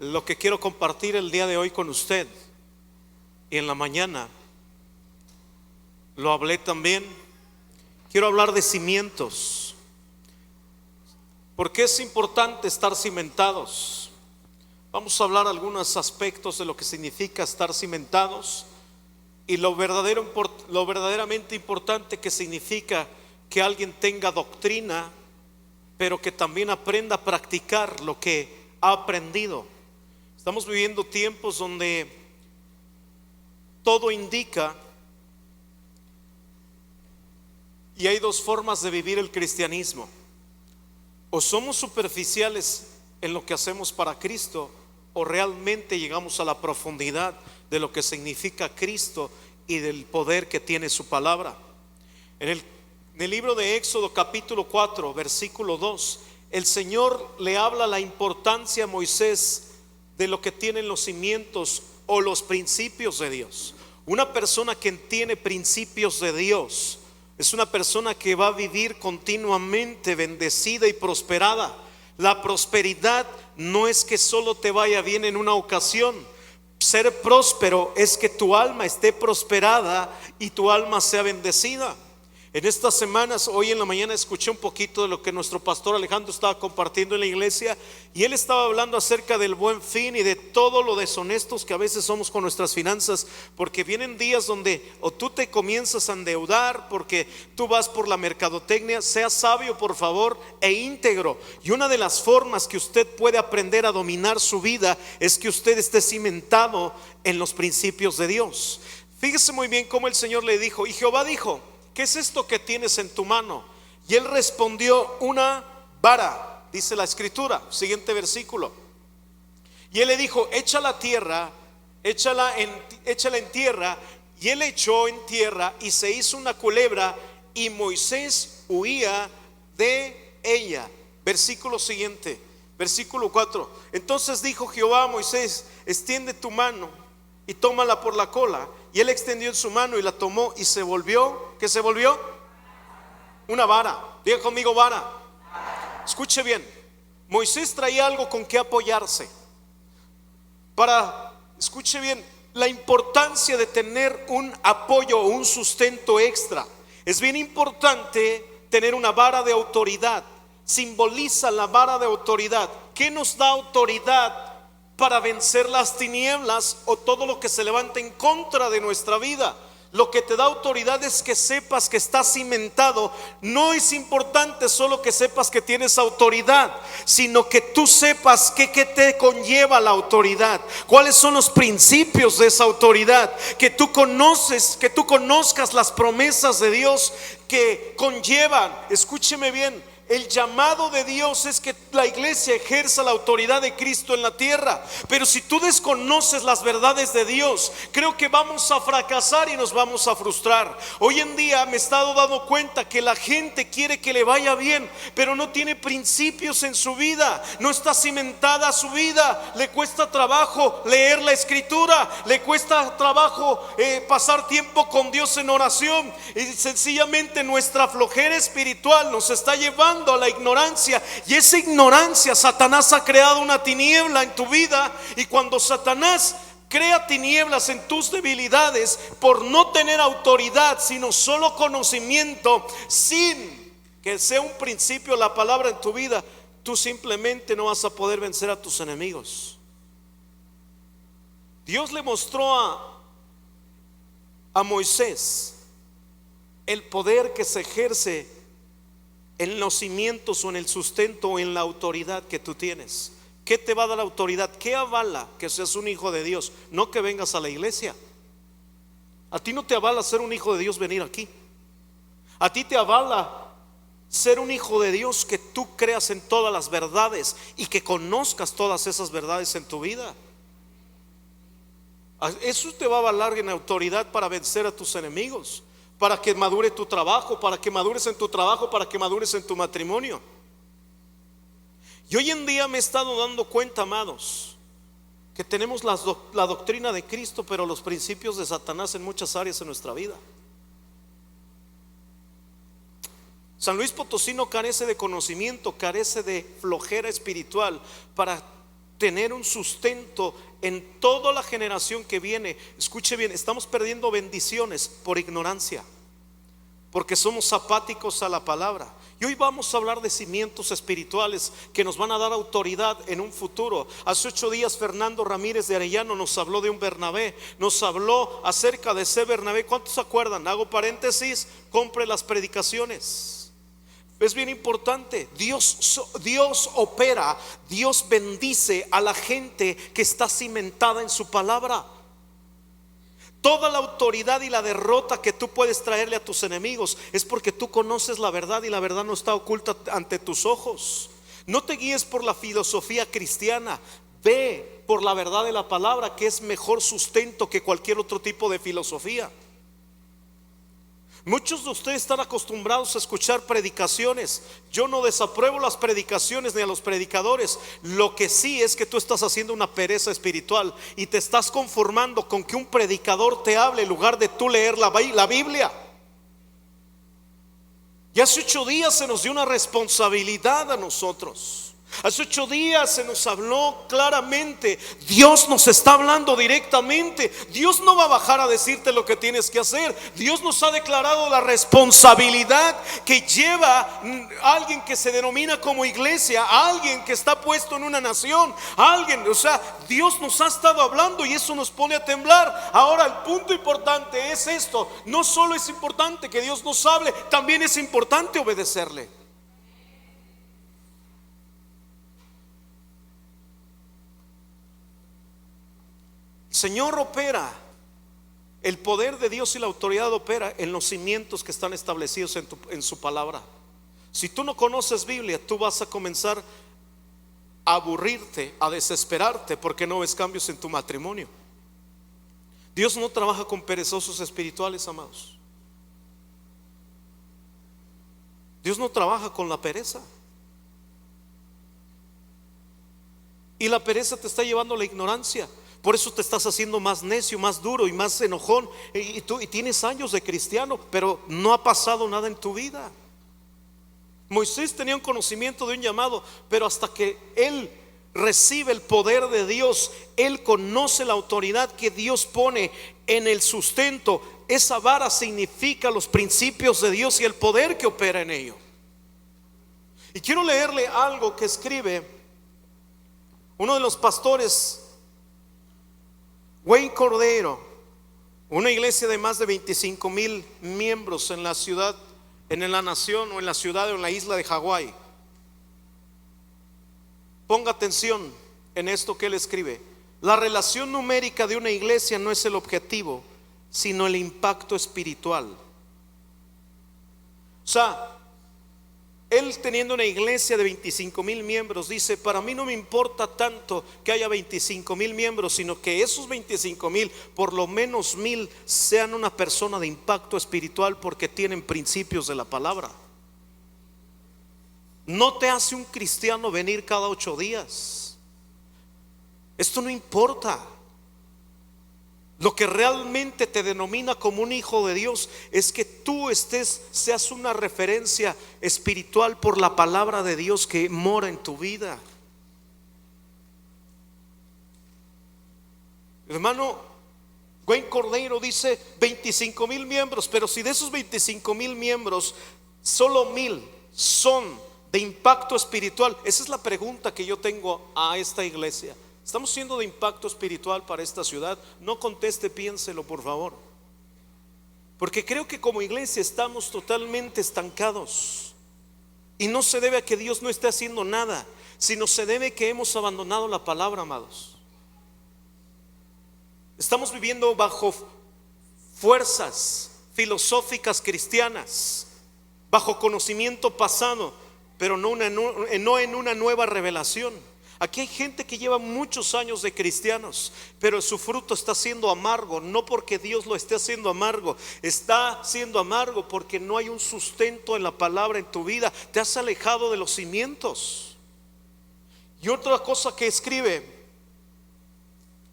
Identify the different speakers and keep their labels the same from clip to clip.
Speaker 1: Lo que quiero compartir el día de hoy con usted, y en la mañana lo hablé también, quiero hablar de cimientos. ¿Por qué es importante estar cimentados? Vamos a hablar algunos aspectos de lo que significa estar cimentados y lo verdaderamente importante que significa que alguien tenga doctrina, pero que también aprenda a practicar lo que ha aprendido. Estamos viviendo tiempos donde todo indica, y hay dos formas de vivir el cristianismo: o somos superficiales en lo que hacemos para Cristo, o realmente llegamos a la profundidad de lo que significa Cristo y del poder que tiene su palabra. En el libro de Éxodo capítulo 4 versículo 2, el Señor le habla la importancia a Moisés de lo que tienen los cimientos o los principios de Dios. Una persona que tiene principios de Dios es una persona que va a vivir continuamente bendecida y prosperada. La prosperidad no es que solo te vaya bien en una ocasión. Ser próspero es que tu alma esté prosperada y tu alma sea bendecida. En estas semanas, hoy en la mañana escuché un poquito de lo que nuestro pastor Alejandro estaba compartiendo en la iglesia, y él estaba hablando acerca del buen fin y de todo lo deshonestos que a veces somos con nuestras finanzas, porque vienen días donde o tú te comienzas a endeudar porque tú vas por la mercadotecnia. Sea sabio, por favor, e íntegro, y una de las formas que usted puede aprender a dominar su vida es que usted esté cimentado en los principios de Dios. Fíjese muy bien cómo el Señor le dijo, y Jehová dijo: ¿qué es esto que tienes en tu mano? Y él respondió: una vara, dice la escritura. Siguiente versículo. Y él le dijo: échala a tierra, échala en tierra. Y él echó en tierra y se hizo una culebra, y Moisés huía de ella. Versículo siguiente, versículo 4. Entonces dijo Jehová a Moisés: extiende tu mano y tómala por la cola. Y él extendió en su mano y la tomó, y se volvió. ¿Qué se volvió? Una vara. Diga conmigo: vara. Escuche bien, Moisés traía algo con que apoyarse. Escuche bien, la importancia de tener un apoyo o un sustento extra. Es bien importante tener una vara de autoridad. Simboliza la vara de autoridad. ¿Qué nos da autoridad para vencer las tinieblas o todo lo que se levanta en contra de nuestra vida? Lo que te da autoridad es que sepas que estás cimentado. No es importante solo que sepas que tienes autoridad, sino que tú sepas qué te conlleva la autoridad, cuáles son los principios de esa autoridad, que tú conozcas las promesas de Dios que conllevan. Escúcheme bien, el llamado de Dios es que la iglesia ejerza la autoridad de Cristo en la tierra. Pero si tú desconoces las verdades de Dios, creo que vamos a fracasar y nos vamos a frustrar. Hoy en día me he estado dando cuenta que la gente quiere que le vaya bien, pero no tiene principios en su vida, no está cimentada su vida. Le cuesta trabajo leer la escritura, le cuesta trabajo pasar tiempo con Dios en oración, y sencillamente nuestra flojera espiritual nos está llevando a la ignorancia. Y esa ignorancia, Satanás ha creado una tiniebla en tu vida. Y cuando Satanás crea tinieblas en tus debilidades, por no tener autoridad, sino solo conocimiento, sin que sea un principio la palabra en tu vida, tú simplemente no vas a poder vencer a tus enemigos. Dios le mostró a Moisés el poder que se ejerce en los cimientos o en el sustento o en la autoridad que tú tienes. ¿Qué te va a dar la autoridad? ¿Qué avala que seas un hijo de Dios? No que vengas a la iglesia. A ti no te avala ser un hijo de Dios venir aquí. A ti te avala ser un hijo de Dios que tú creas en todas las verdades y que conozcas todas esas verdades en tu vida. Eso te va a avalar en autoridad para vencer a tus enemigos, para que madure tu trabajo, para que madures en tu trabajo, para que madures en tu matrimonio. Y hoy en día me he estado dando cuenta, amados, que tenemos la doctrina de Cristo, pero los principios de Satanás en muchas áreas de nuestra vida. San Luis Potosí no carece de conocimiento, carece de flojera espiritual para tener un sustento en toda la generación que viene. Escuche bien, estamos perdiendo bendiciones por ignorancia, porque somos apáticos a la palabra. Y hoy vamos a hablar de cimientos espirituales que nos van a dar autoridad en un futuro. Hace 8 días Fernando Ramírez de Arellano nos habló de un Bernabé, nos habló acerca de ese Bernabé. ¿Cuántos se acuerdan? Hago paréntesis, compre las predicaciones. Es bien importante. Dios opera, Dios bendice a la gente que está cimentada en su palabra. Toda la autoridad y la derrota que tú puedes traerle a tus enemigos es porque tú conoces la verdad y la verdad no está oculta ante tus ojos. No te guíes por la filosofía cristiana, ve por la verdad de la palabra, que es mejor sustento que cualquier otro tipo de filosofía. Muchos de ustedes están acostumbrados a escuchar predicaciones. Yo no desapruebo las predicaciones ni a los predicadores. Lo que sí es que tú estás haciendo una pereza espiritual y te estás conformando con que un predicador te hable en lugar de tú leer la Biblia. Y hace 8 días se nos dio una responsabilidad a nosotros. Hace 8 días se nos habló claramente. Dios nos está hablando directamente. Dios no va a bajar a decirte lo que tienes que hacer. Dios nos ha declarado la responsabilidad que lleva a alguien que se denomina como iglesia, a alguien que está puesto en una nación, a alguien, o sea, Dios nos ha estado hablando y eso nos pone a temblar. Ahora el punto importante es esto: no solo es importante que Dios nos hable, también es importante obedecerle. Señor opera, el poder de Dios y la autoridad opera en los cimientos que están establecidos en su palabra. Si tú no conoces Biblia, tú vas a comenzar a aburrirte, a desesperarte porque no ves cambios en tu matrimonio. Dios no trabaja con perezosos espirituales, amados. Dios no trabaja con la pereza. Y la pereza te está llevando a la ignorancia. Por eso te estás haciendo más necio, más duro y más enojón. Y tienes años de cristiano, pero no ha pasado nada en tu vida. Moisés tenía un conocimiento de un llamado, pero hasta que él recibe el poder de Dios, él conoce la autoridad que Dios pone en el sustento. Esa vara significa los principios de Dios y el poder que opera en ello. Y quiero leerle algo que escribe uno de los pastores, Wayne Cordeiro, una iglesia de más de 25,000 miembros en la ciudad, en la nación o en la ciudad o en la isla de Hawái. Ponga atención en esto que él escribe. La relación numérica de una iglesia no es el objetivo, sino el impacto espiritual. O sea, él, teniendo una iglesia de 25,000 miembros, dice: para mí no me importa tanto que haya 25,000 miembros, sino que esos 25,000, por lo menos 1,000 sean una persona de impacto espiritual, porque tienen principios de la palabra. No te hace un cristiano venir cada 8 días. Esto no importa. Lo que realmente te denomina como un hijo de Dios es que tú seas una referencia espiritual por la palabra de Dios que mora en tu vida. Hermano, Wayne Cordeiro dice 25,000 miembros, pero si de esos 25,000 miembros solo 1,000 son de impacto espiritual, esa es la pregunta que yo tengo a esta iglesia. ¿Estamos siendo de impacto espiritual para esta ciudad? No conteste, piénselo por favor. Porque creo que como iglesia estamos totalmente estancados. Y no se debe a que Dios no esté haciendo nada, sino se debe a que hemos abandonado la palabra, amados. Estamos viviendo bajo fuerzas filosóficas cristianas, bajo conocimiento pasado, pero no en una nueva revelación. Aquí hay gente que lleva muchos años de cristianos, pero su fruto está siendo amargo. No porque Dios lo esté haciendo amargo, está siendo amargo porque no hay un sustento en la palabra en tu vida. Te has alejado de los cimientos. Y otra cosa que escribe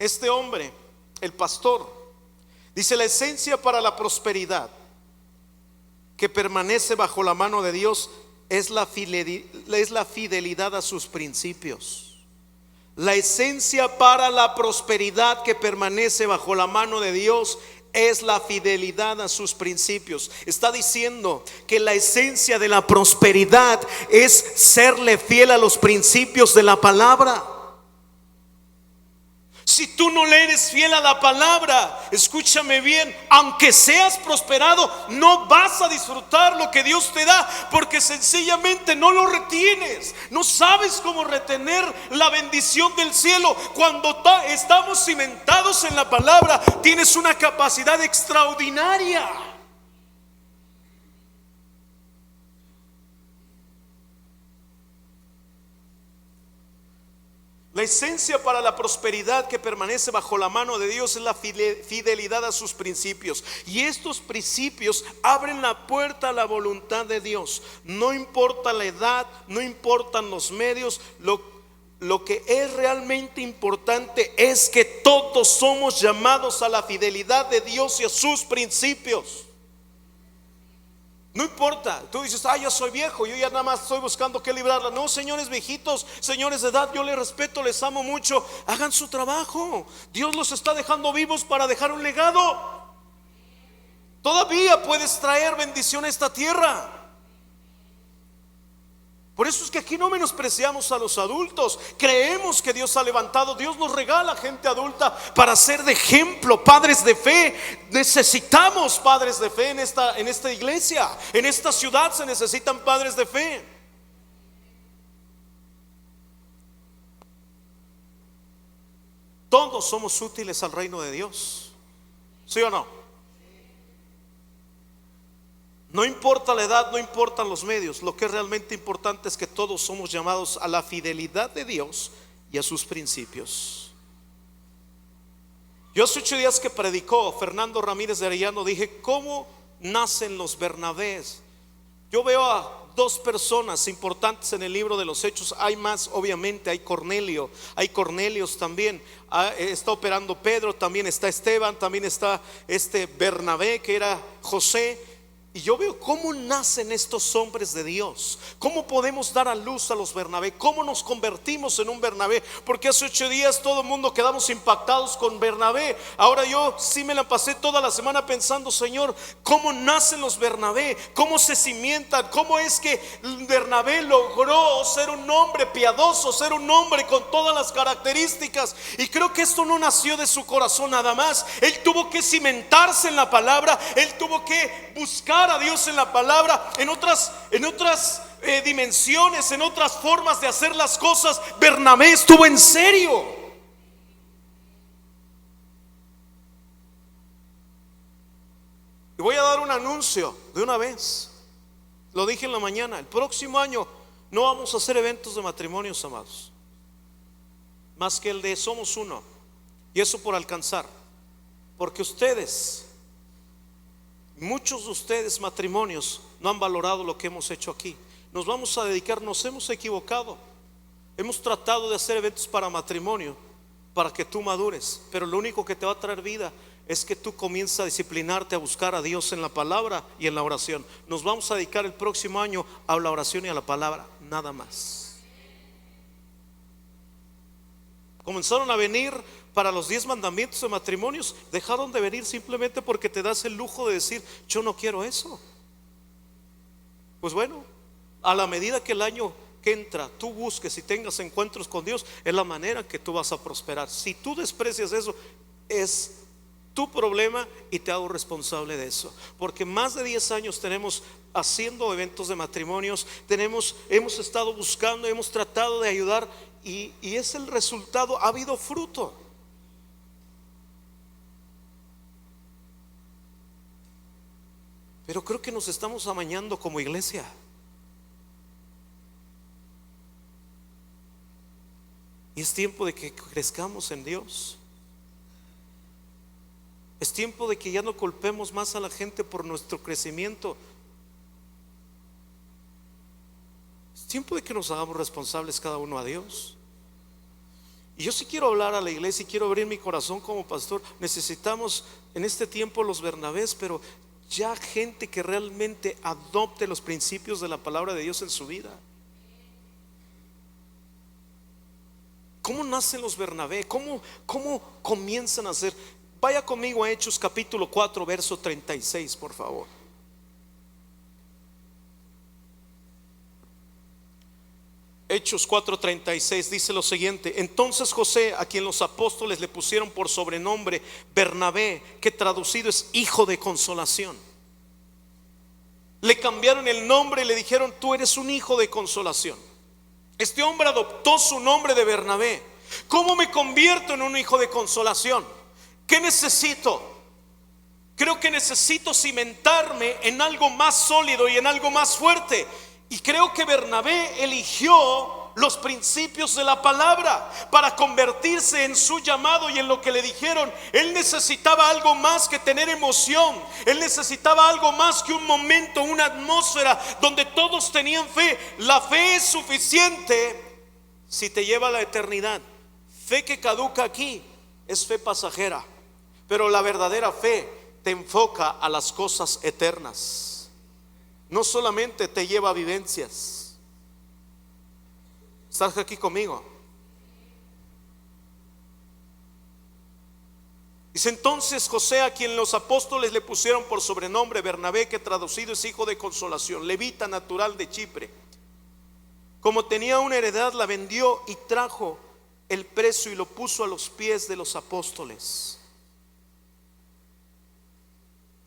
Speaker 1: este hombre, el pastor, dice: la esencia para la prosperidad que permanece bajo la mano de Dios es la fidelidad a sus principios. La esencia para la prosperidad que permanece bajo la mano de Dios es la fidelidad a sus principios. Está diciendo que la esencia de la prosperidad es serle fiel a los principios de la palabra. Si tú no le eres fiel a la palabra, escúchame bien, aunque seas prosperado, no vas a disfrutar lo que Dios te da, porque sencillamente no lo retienes. No sabes cómo retener la bendición del cielo. Cuando estamos cimentados en la palabra, tienes una capacidad extraordinaria. La esencia para la prosperidad que permanece bajo la mano de Dios es la fidelidad a sus principios. Y estos principios abren la puerta a la voluntad de Dios. No importa la edad, no importan los medios. Lo que es realmente importante es que todos somos llamados a la fidelidad de Dios y a sus principios. No importa, tú dices, yo soy viejo, yo ya nada más estoy buscando que librarla. No, señores viejitos, señores de edad, yo les respeto, les amo mucho. Hagan su trabajo. Dios los está dejando vivos para dejar un legado. Todavía puedes traer bendición a esta tierra. Por eso es que aquí no menospreciamos a los adultos. Creemos que Dios ha levantado, Dios nos regala gente adulta para ser de ejemplo, padres de fe. Necesitamos padres de fe en esta iglesia. En esta ciudad se necesitan padres de fe. Todos somos útiles al reino de Dios. ¿Sí o no? No importa la edad, no importan los medios. Lo que es realmente importante es que todos somos llamados a la fidelidad de Dios y a sus principios. Yo hace 8 días que predicó Fernando Ramírez de Arellano, dije, ¿cómo nacen los Bernabés? Yo veo a 2 personas importantes en el libro de los Hechos. Hay más, obviamente, hay Cornelio, hay Cornelios también. Está operando Pedro, también está Esteban, también está Bernabé, que era José. Y yo veo cómo nacen estos hombres de Dios, cómo podemos dar a luz a los Bernabé, cómo nos convertimos en un Bernabé. Porque hace 8 días todo el mundo quedamos impactados con Bernabé. Ahora yo sí me la pasé toda la semana pensando, Señor, cómo nacen los Bernabé, cómo se cimientan, cómo es que Bernabé logró ser un hombre piadoso, ser un hombre con todas las características. Y creo que esto no nació de su corazón nada más. Él tuvo que cimentarse en la palabra, él tuvo que buscar a Dios en la palabra, en otras dimensiones, en otras formas de hacer las cosas. Bernabé estuvo en serio. Y voy a dar un anuncio de una vez. Lo dije en la mañana. El próximo año no vamos a hacer eventos de matrimonios, amados, más que el de Somos Uno. Y eso por alcanzar, porque muchos de ustedes matrimonios no han valorado lo que hemos hecho aquí. Nos vamos a dedicar, nos hemos equivocado. Hemos tratado de hacer eventos para matrimonio, para que tú madures, pero lo único que te va a traer vida es que tú comiences a disciplinarte, a buscar a Dios en la palabra y en la oración. Nos vamos a dedicar el próximo año a la oración y a la palabra, nada más. Comenzaron a venir para los 10 mandamientos de matrimonios, dejaron de venir simplemente porque te das el lujo de decir, yo no quiero eso. Pues bueno, a la medida que el año que entra tú busques y tengas encuentros con Dios, es la manera que tú vas a prosperar. Si tú desprecias eso, es tu problema y te hago responsable de eso. Porque más de 10 años tenemos haciendo eventos de matrimonios, hemos estado buscando, hemos tratado de ayudar y es el resultado, ha habido fruto. Pero creo que nos estamos amañando como iglesia. Y es tiempo de que crezcamos en Dios. Es tiempo de que ya no culpemos más a la gente por nuestro crecimiento. Es tiempo de que nos hagamos responsables cada uno a Dios. Y yo sí quiero hablar a la iglesia y quiero abrir mi corazón como pastor. Necesitamos en este tiempo los Bernabés, pero ya gente que realmente adopte los principios de la palabra de Dios en su vida. ¿Cómo nacen los Bernabé? ¿Cómo comienzan a ser? Vaya conmigo a Hechos capítulo 4, verso 36, por favor. Hechos 4:36 dice lo siguiente: entonces José, a quien los apóstoles le pusieron por sobrenombre Bernabé, que traducido es hijo de consolación, le cambiaron el nombre y le dijeron: tú eres un hijo de consolación. Este hombre adoptó su nombre de Bernabé. ¿Cómo me convierto en un hijo de consolación? ¿Qué necesito? Creo que necesito cimentarme en algo más sólido y en algo más fuerte. Y creo que Bernabé eligió los principios de la palabra para convertirse en su llamado y en lo que le dijeron. Él necesitaba algo más que tener emoción. Él necesitaba algo más que un momento, una atmósfera donde todos tenían fe. La fe es suficiente si te lleva a la eternidad. Fe que caduca aquí es fe pasajera, pero la verdadera fe te enfoca a las cosas eternas. No solamente te lleva a vivencias. ¿Estás aquí conmigo? Dice: entonces José, a quien los apóstoles le pusieron por sobrenombre Bernabé, que traducido es hijo de consolación, levita natural de Chipre, como tenía una heredad, la vendió y trajo el precio y lo puso a los pies de los apóstoles.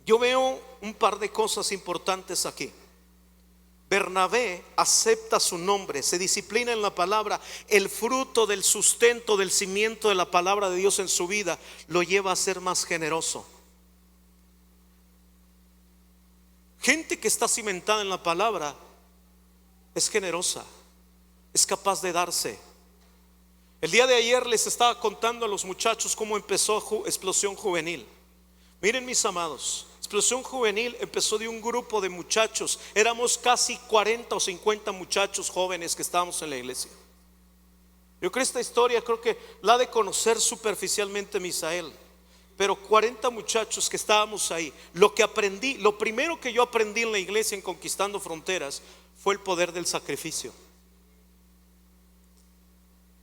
Speaker 1: Yo veo un par de cosas importantes aquí. Bernabé acepta su nombre, se disciplina en la palabra. El fruto del sustento, del cimiento de la palabra de Dios en su vida lo lleva a ser más generoso. Gente que está cimentada en la palabra es generosa, es capaz de darse. El día de ayer les estaba contando a los muchachos cómo empezó Explosión Juvenil. Miren, mis amados, Explosión Juvenil empezó de un grupo de muchachos. Éramos casi 40 o 50 muchachos jóvenes que estábamos en la iglesia. Yo creo esta historia, creo que la ha de conocer superficialmente Misael. Pero 40 muchachos que estábamos ahí. Lo que aprendí, lo primero que yo aprendí en la iglesia en Conquistando Fronteras fue el poder del sacrificio.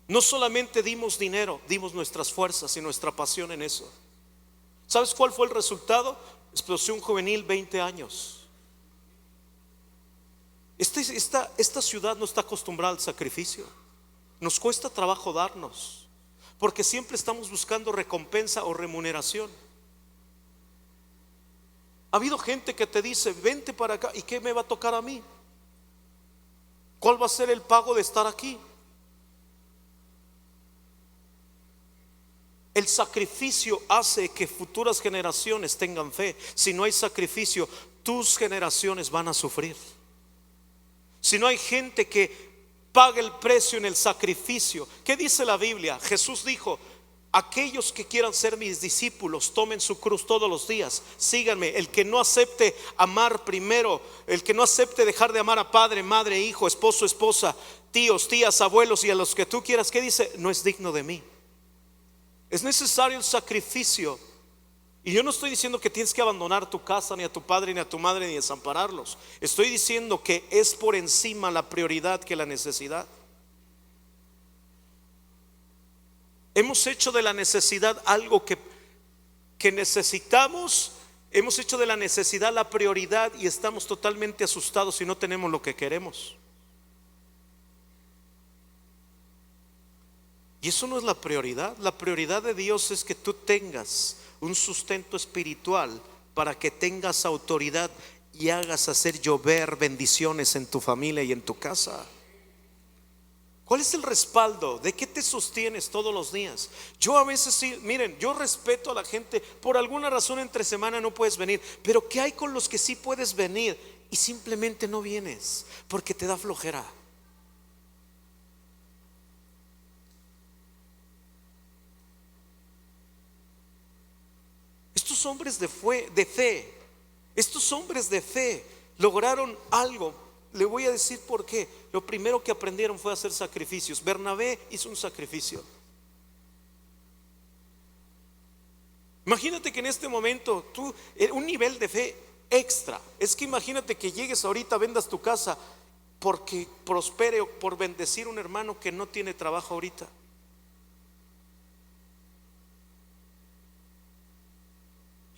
Speaker 1: No solamente dimos dinero, dimos nuestras fuerzas y nuestra pasión en eso. ¿Sabes cuál fue el resultado? Explosión Juvenil, 20 años. Esta ciudad no está acostumbrada al sacrificio. Nos cuesta trabajo darnos, porque siempre estamos buscando recompensa o remuneración. Ha habido gente que te dice: vente para acá. ¿Y qué me va a tocar a mí? ¿Cuál va a ser el pago de estar aquí? El sacrificio hace que futuras generaciones tengan fe. Si no hay sacrificio, tus generaciones van a sufrir. Si no hay gente que pague el precio en el sacrificio. ¿Qué dice la Biblia? Jesús dijo: aquellos que quieran ser mis discípulos, tomen su cruz todos los días, síganme. El que no acepte amar primero, el que no acepte dejar de amar a padre, madre, hijo, esposo, esposa, tíos, tías, abuelos y a los que tú quieras, ¿qué dice? No es digno de mí. Es necesario el sacrificio. Y yo no estoy diciendo que tienes que abandonar tu casa, ni a tu padre, ni a tu madre, ni desampararlos. Estoy diciendo que es por encima la prioridad que la necesidad. Hemos hecho de la necesidad algo que necesitamos. Hemos hecho de la necesidad la prioridad y estamos totalmente asustados si no tenemos lo que queremos. Y eso no es la prioridad. La prioridad de Dios es que tú tengas un sustento espiritual para que tengas autoridad y hagas hacer llover bendiciones en tu familia y en tu casa. ¿Cuál es el respaldo? ¿De qué te sostienes todos los días? Yo a veces sí, miren, yo respeto a la gente. Por alguna razón entre semana no puedes venir, pero ¿qué hay con los que sí puedes venir y simplemente no vienes porque te da flojera? Estos hombres de fe, estos hombres de fe lograron algo. Le voy a decir por qué. Lo primero que aprendieron fue hacer sacrificios. Bernabé hizo un sacrificio. Imagínate que en este momento tú, un nivel de fe extra, es que imagínate que llegues ahorita, vendas tu casa porque prospere o por bendecir a un hermano que no tiene trabajo ahorita.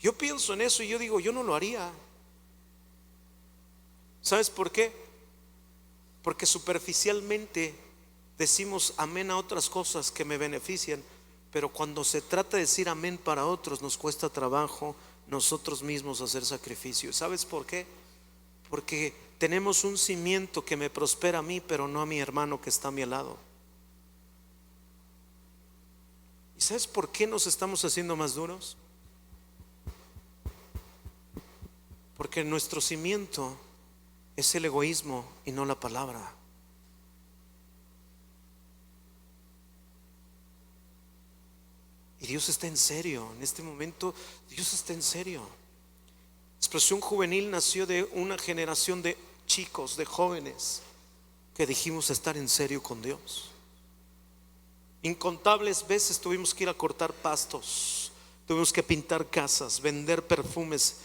Speaker 1: Yo pienso en eso y yo digo, yo no lo haría. ¿Sabes por qué? Porque superficialmente decimos amén a otras cosas que me benefician, pero cuando se trata de decir amén para otros, nos cuesta trabajo nosotros mismos hacer sacrificio. ¿Sabes por qué? Porque tenemos un cimiento que me prospera a mí, pero no a mi hermano que está a mi lado. ¿Y sabes por qué nos estamos haciendo más duros? Porque nuestro cimiento es el egoísmo y no la palabra. Y Dios está en serio. En este momento Dios está en serio. Expresión Juvenil nació de una generación de chicos, de jóvenes que dijimos estar en serio con Dios. Incontables veces tuvimos que ir a cortar pastos, tuvimos que pintar casas, vender perfumes.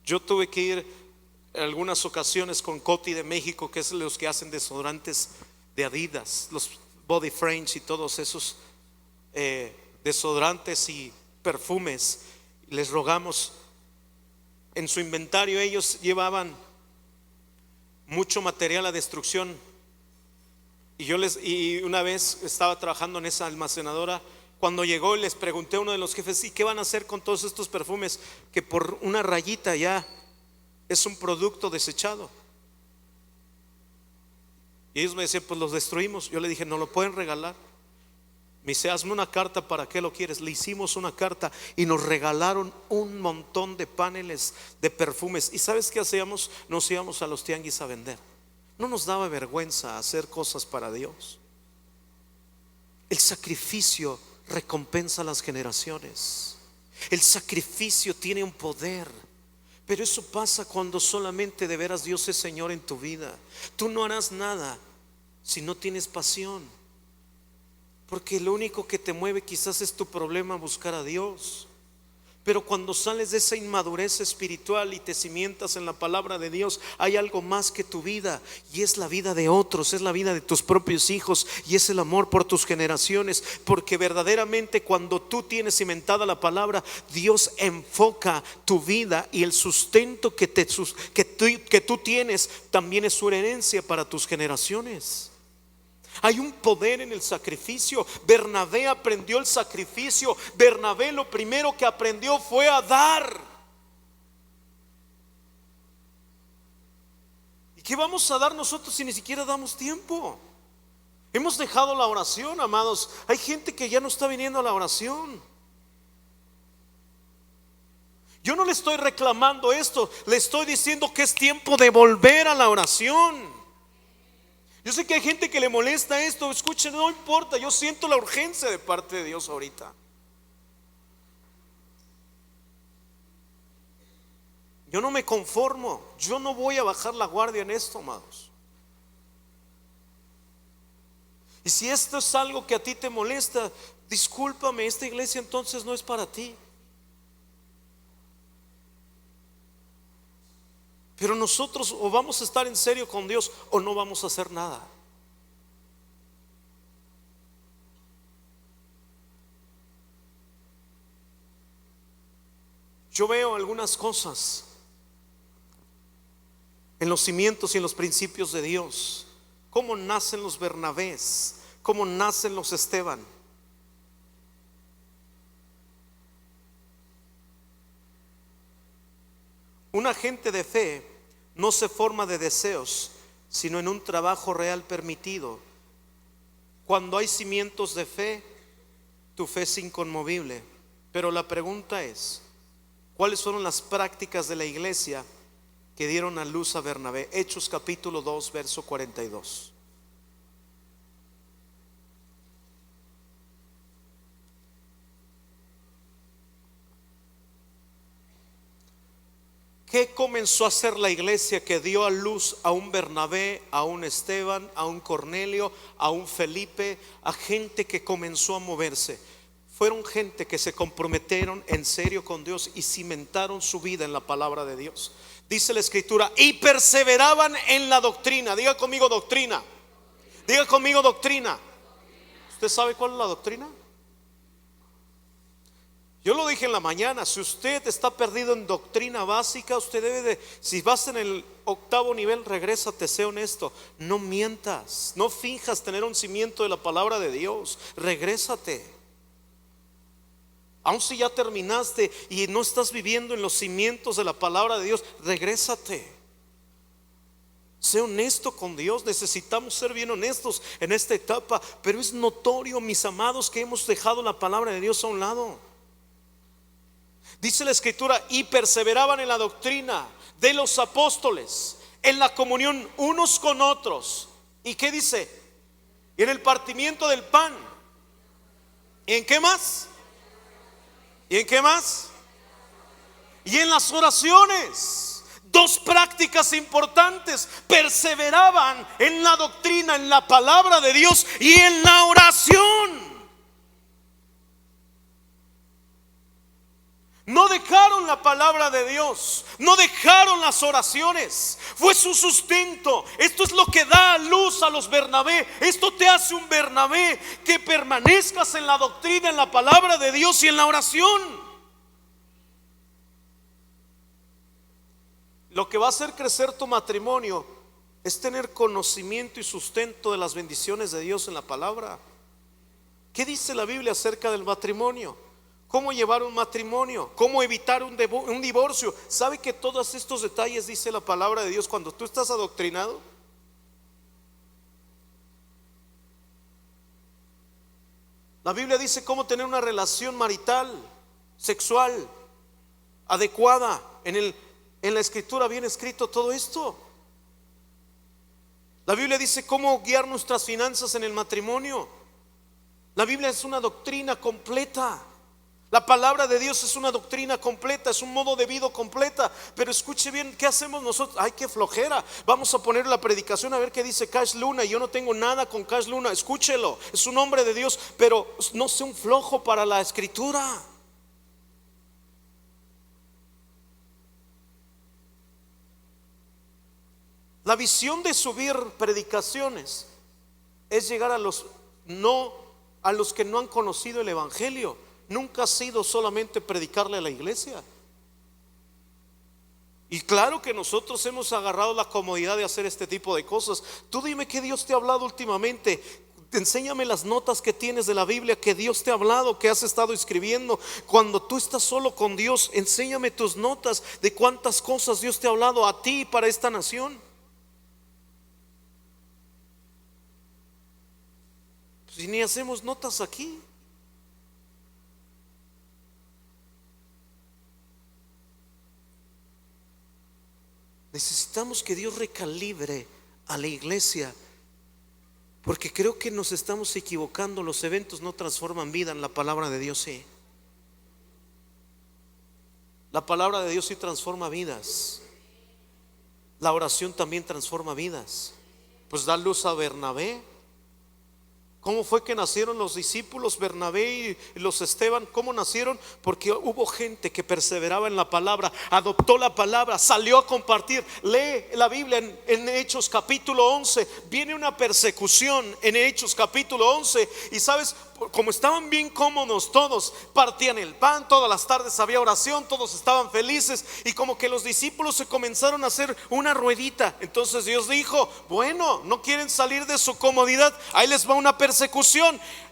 Speaker 1: Yo tuve que ir en algunas ocasiones con Coti de México, que es los que hacen desodorantes de Adidas, los Body Frames y todos esos desodorantes y perfumes. Les rogamos, en su inventario ellos llevaban mucho material a destrucción. Y una vez estaba trabajando en esa almacenadora. Cuando llegó, les pregunté a uno de los jefes: ¿y qué van a hacer con todos estos perfumes que por una rayita ya es un producto desechado? Y ellos me decían: pues los destruimos. Yo le dije: no lo pueden regalar. Me dice: hazme una carta, ¿para qué lo quieres? Le hicimos una carta y nos regalaron un montón de paneles de perfumes. ¿Y sabes qué hacíamos? Nos íbamos a los tianguis a vender. No nos daba vergüenza hacer cosas para Dios. El sacrificio recompensa a las generaciones. El sacrificio tiene un poder. Pero eso pasa cuando solamente de veras Dios es Señor en tu vida. Tú no harás nada si no tienes pasión, porque lo único que te mueve quizás es tu problema, buscar a Dios. Pero cuando sales de esa inmadurez espiritual y te cimientas en la palabra de Dios, hay algo más que tu vida, y es la vida de otros, es la vida de tus propios hijos, y es el amor por tus generaciones. Porque verdaderamente cuando tú tienes cimentada la palabra, Dios enfoca tu vida, y el sustento que tú tienes también es su herencia para tus generaciones. Hay un poder en el sacrificio. Bernabé aprendió el sacrificio. Bernabé lo primero que aprendió fue a dar. ¿Y qué vamos a dar nosotros si ni siquiera damos tiempo? Hemos dejado la oración, amados. Hay gente que ya no está viniendo a la oración. Yo no le estoy reclamando esto, le estoy diciendo que es tiempo de volver a la oración. Yo sé que hay gente que le molesta esto. Escuchen, no importa, yo siento la urgencia de parte de Dios ahorita. Yo no me conformo. Yo no voy a bajar la guardia en esto, amados. Y si esto es algo que a ti te molesta, discúlpame, esta iglesia entonces no es para ti. Pero nosotros o vamos a estar en serio con Dios o no vamos a hacer nada. Yo veo algunas cosas en los cimientos y en los principios de Dios. Cómo nacen los Bernabés, cómo nacen los Esteban. Una gente de fe no se forma de deseos, sino en un trabajo real permitido. Cuando hay cimientos de fe, tu fe es inconmovible. Pero la pregunta es: ¿cuáles fueron las prácticas de la iglesia que dieron a luz a Bernabé? Hechos capítulo 2, verso 42. ¿Qué comenzó a hacer la iglesia que dio a luz a un Bernabé, a un Esteban, a un Cornelio, a un Felipe, a gente que comenzó a moverse? Fueron gente que se comprometieron en serio con Dios y cimentaron su vida en la palabra de Dios. Dice la escritura: y perseveraban en la doctrina. Diga conmigo doctrina. Diga conmigo doctrina. ¿Usted sabe cuál es la doctrina? Yo lo dije en la mañana, si usted está perdido en doctrina básica, usted debe de, si vas en el octavo nivel, regrésate, sé honesto, no mientas, no finjas tener un cimiento de la palabra de Dios, regrésate. Aun si ya terminaste y no estás viviendo en los cimientos de la palabra de Dios, regrésate. Sé honesto con Dios. Necesitamos ser bien honestos en esta etapa, pero es notorio, mis amados, que hemos dejado la palabra de Dios a un lado. Dice la escritura: y perseveraban en la doctrina de los apóstoles, en la comunión unos con otros. ¿Y qué dice? Y en el partimiento del pan. ¿Y en qué más? ¿Y en qué más? Y en las oraciones. Dos prácticas importantes: perseveraban en la doctrina, en la palabra de Dios, y en la oración. No dejaron la palabra de Dios, no dejaron las oraciones, fue su sustento. Esto es lo que da luz a los Bernabé. Esto te hace un Bernabé, que permanezcas en la doctrina, en la palabra de Dios y en la oración. Lo que va a hacer crecer tu matrimonio es tener conocimiento y sustento de las bendiciones de Dios en la palabra. ¿Qué dice la Biblia acerca del matrimonio? ¿Cómo llevar un matrimonio? ¿Cómo evitar un divorcio? ¿Sabe que todos estos detalles dice la palabra de Dios cuando tú estás adoctrinado? La Biblia dice cómo tener una relación marital, sexual, adecuada. En la escritura viene escrito todo esto. La Biblia dice cómo guiar nuestras finanzas en el matrimonio. La Biblia es una doctrina completa. La palabra de Dios es una doctrina completa, es un modo de vida completa. Pero escuche bien, ¿qué hacemos nosotros? Ay, qué flojera. Vamos a poner la predicación a ver qué dice Cash Luna. Y yo no tengo nada con Cash Luna. Escúchelo, es un hombre de Dios, pero no sea un flojo para la escritura. La visión de subir predicaciones es llegar a los que no han conocido el evangelio. Nunca ha sido solamente predicarle a la iglesia. Y claro que nosotros hemos agarrado la comodidad de hacer este tipo de cosas. Tú dime qué Dios te ha hablado últimamente. Enséñame las notas que tienes de la Biblia, que Dios te ha hablado, que has estado escribiendo. Cuando tú estás solo con Dios, enséñame tus notas de cuántas cosas Dios te ha hablado a ti y para esta nación. Si ni hacemos notas aquí. Necesitamos que Dios recalibre a la iglesia, porque creo que nos estamos equivocando. Los eventos no transforman vida, en la palabra de Dios sí. La palabra de Dios sí transforma vidas. La oración también transforma vidas. Pues da luz a Bernabé. ¿Cómo fue que nacieron los discípulos Bernabé y los Esteban? ¿Cómo nacieron? Porque hubo gente que perseveraba en la palabra, adoptó la palabra, salió a compartir. Lee la Biblia en Hechos capítulo 11. Viene una persecución en Hechos capítulo 11. Y sabes, como estaban bien cómodos todos, partían el pan, todas las tardes había oración, todos estaban felices. Y como que los discípulos se comenzaron a hacer una ruedita. Entonces Dios dijo: bueno, no quieren salir de su comodidad, ahí les va una persecución.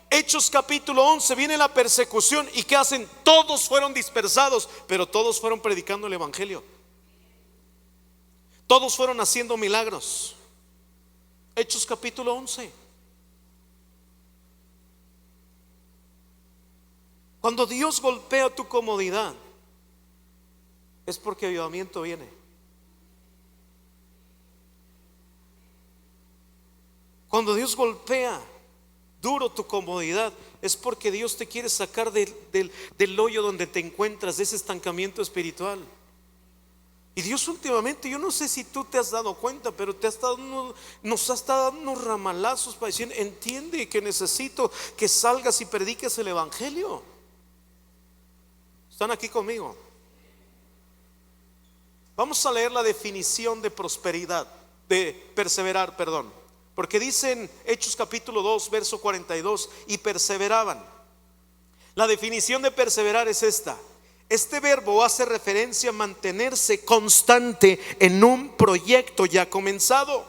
Speaker 1: Hechos capítulo 11, viene la persecución. ¿Y qué hacen? Todos fueron dispersados, pero todos fueron predicando el evangelio. Todos fueron haciendo milagros. Hechos capítulo 11. Cuando Dios golpea tu comodidad, es porque avivamiento viene. Cuando Dios golpea duro tu comodidad, es porque Dios te quiere sacar del hoyo donde te encuentras, de ese estancamiento espiritual. Y Dios últimamente, yo no sé si tú te has dado cuenta, pero nos ha estado dando unos ramalazos para decir: entiende que necesito que salgas y prediques el evangelio. ¿Están aquí conmigo? Vamos a leer la definición de prosperidad, de perseverar, perdón. Porque dice en Hechos capítulo 2 verso 42: y perseveraban. La definición de perseverar es esta: Este verbo hace referencia a mantenerse constante en un proyecto ya comenzado.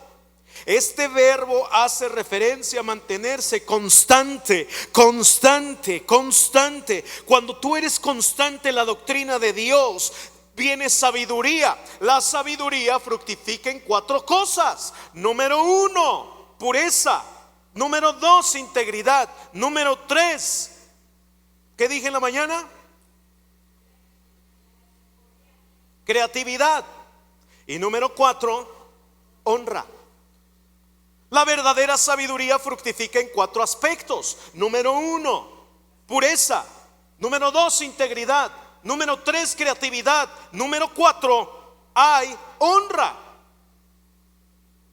Speaker 1: Este verbo hace referencia a mantenerse constante, constante, constante. Cuando tú eres constante en la doctrina de Dios, viene sabiduría. La sabiduría fructifica en 4 cosas. Número 1, pureza. Número 2, integridad. Número 3, ¿qué dije en la mañana? Creatividad. Y número 4, honra. La verdadera sabiduría fructifica en 4 aspectos. Número 1, pureza. Número 2, integridad. Número 3, creatividad. Número 4, hay honra.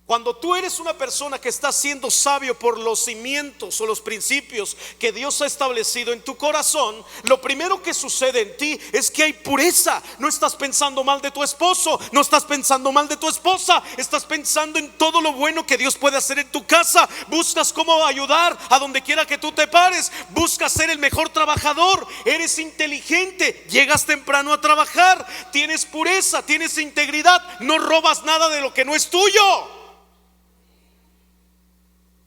Speaker 1: Cuando tú eres una persona que está siendo sabio por los cimientos o los principios que Dios ha establecido en tu corazón, lo primero que sucede en ti es que hay pureza. No estás pensando mal de tu esposo, no estás pensando mal de tu esposa, estás pensando en todo lo bueno que Dios puede hacer en tu casa. Buscas cómo ayudar a donde quiera que tú te pares, buscas ser el mejor trabajador, eres inteligente, llegas temprano a trabajar, tienes pureza, tienes integridad, no robas nada de lo que no es tuyo.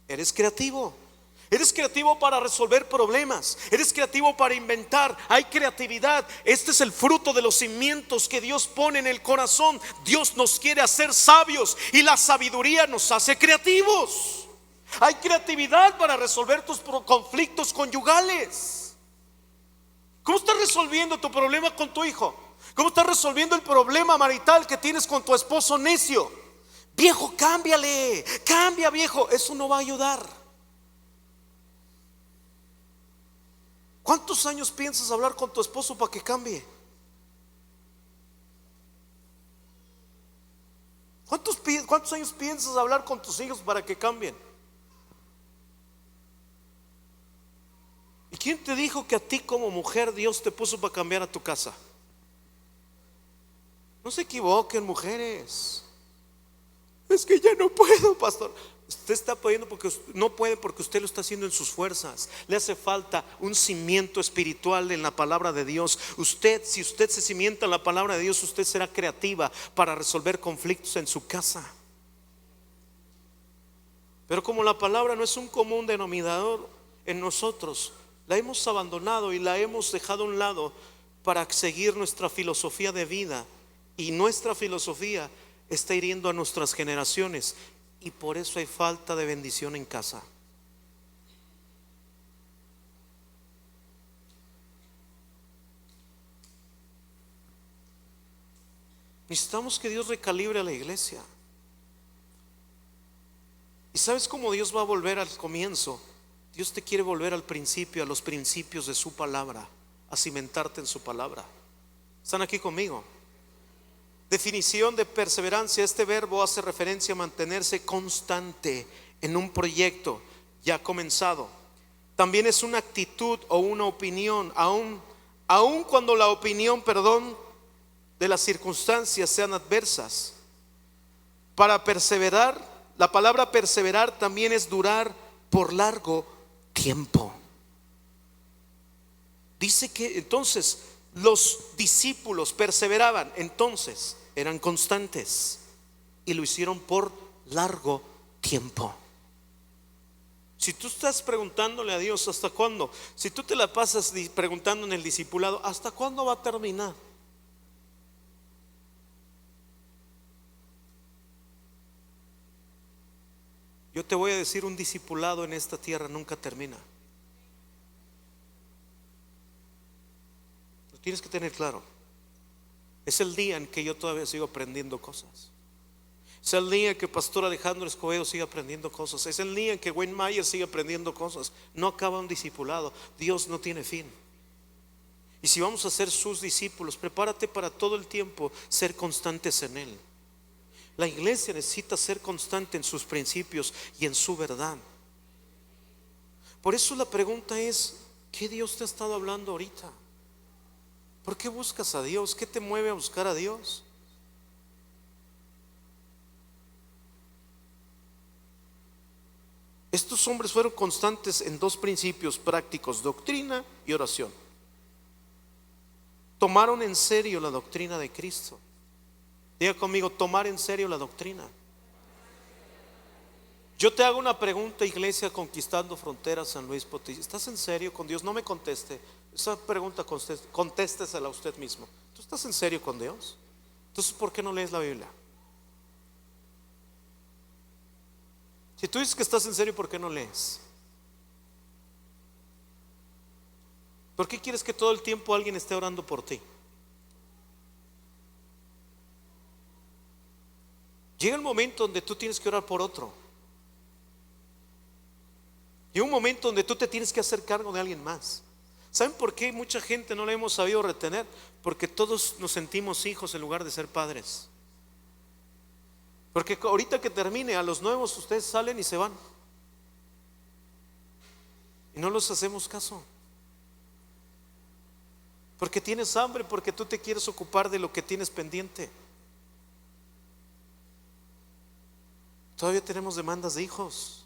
Speaker 1: Eres creativo. Eres creativo para resolver problemas. Eres creativo para inventar. Hay creatividad. Este es el fruto de los cimientos que Dios pone en el corazón. Dios nos quiere hacer sabios y la sabiduría nos hace creativos. Hay creatividad para resolver tus conflictos conyugales. ¿Cómo estás resolviendo tu problema con tu hijo? ¿Cómo estás resolviendo el problema marital que tienes con tu esposo necio? Viejo, cámbiale, cambia, viejo. Eso no va a ayudar. ¿Cuántos años piensas hablar con tu esposo para que cambie? ¿Cuántos años piensas hablar con tus hijos para que cambien? ¿Y quién te dijo que a ti como mujer Dios te puso para cambiar a tu casa? No se equivoquen, mujeres. Es que ya no puedo, pastor. Usted está pudiendo porque no puede, porque usted lo está haciendo en sus fuerzas. Le hace falta un cimiento espiritual en la palabra de Dios. Si usted se cimienta en la palabra de Dios, usted será creativa para resolver conflictos en su casa. Pero como la palabra no es un común denominador en nosotros, la hemos abandonado y la hemos dejado a un lado para seguir nuestra filosofía de vida. Y nuestra filosofía está hiriendo a nuestras generaciones, y por eso hay falta de bendición en casa. Necesitamos que Dios recalibre a la iglesia. ¿Y sabes cómo Dios va a volver al comienzo? Dios te quiere volver al principio, a los principios de su palabra, a cimentarte en su palabra. ¿Están aquí conmigo? Definición de perseverancia. Este verbo hace referencia a mantenerse constante en un proyecto ya comenzado. También es una actitud o una opinión, aun cuando la opinión, de las circunstancias sean adversas. Para perseverar, la palabra perseverar también es durar por largo tiempo. Dice que entonces los discípulos perseveraban, entonces eran constantes y lo hicieron por largo tiempo. Si tú estás preguntándole a Dios ¿hasta cuándo? Si tú te la pasas preguntando en el discipulado ¿hasta cuándo va a terminar? Yo te voy a decir, un discipulado en esta tierra nunca termina. Lo tienes que tener claro. Es el día en que yo todavía sigo aprendiendo cosas. Es el día en que Pastor Alejandro Escobedo sigue aprendiendo cosas. Es el día en que Wayne Mayer sigue aprendiendo cosas. No acaba un discipulado. Dios no tiene fin. Y si vamos a ser sus discípulos, prepárate para todo el tiempo ser constantes en Él. La iglesia necesita ser constante en sus principios y en su verdad. Por eso la pregunta es: ¿qué Dios te ha estado hablando ahorita? ¿Por qué buscas a Dios? ¿Qué te mueve a buscar a Dios? Estos hombres fueron constantes en dos principios prácticos: doctrina y oración. tomaron en serio la doctrina de Cristo. Diga conmigo, tomar en serio la doctrina. Yo te hago una pregunta, iglesia Conquistando Fronteras San Luis Potosí. ¿Estás en serio con Dios? No me conteste. Esa pregunta contéstesela a usted mismo. ¿Tú estás en serio con Dios? Entonces, ¿por qué no lees la Biblia? Si tú dices que estás en serio, ¿por qué no lees? ¿Por qué quieres que todo el tiempo alguien esté orando por ti? Llega el momento donde tú tienes que orar por otro. Y un momento donde tú te tienes que hacer cargo de alguien más. ¿Saben por qué mucha gente no la hemos sabido retener? Porque todos nos sentimos hijos en lugar de ser padres. Porque ahorita que termine, a los nuevos ustedes salen y se van. Y no los hacemos caso. Porque tienes hambre, porque tú te quieres ocupar de lo que tienes pendiente. Todavía tenemos demandas de hijos.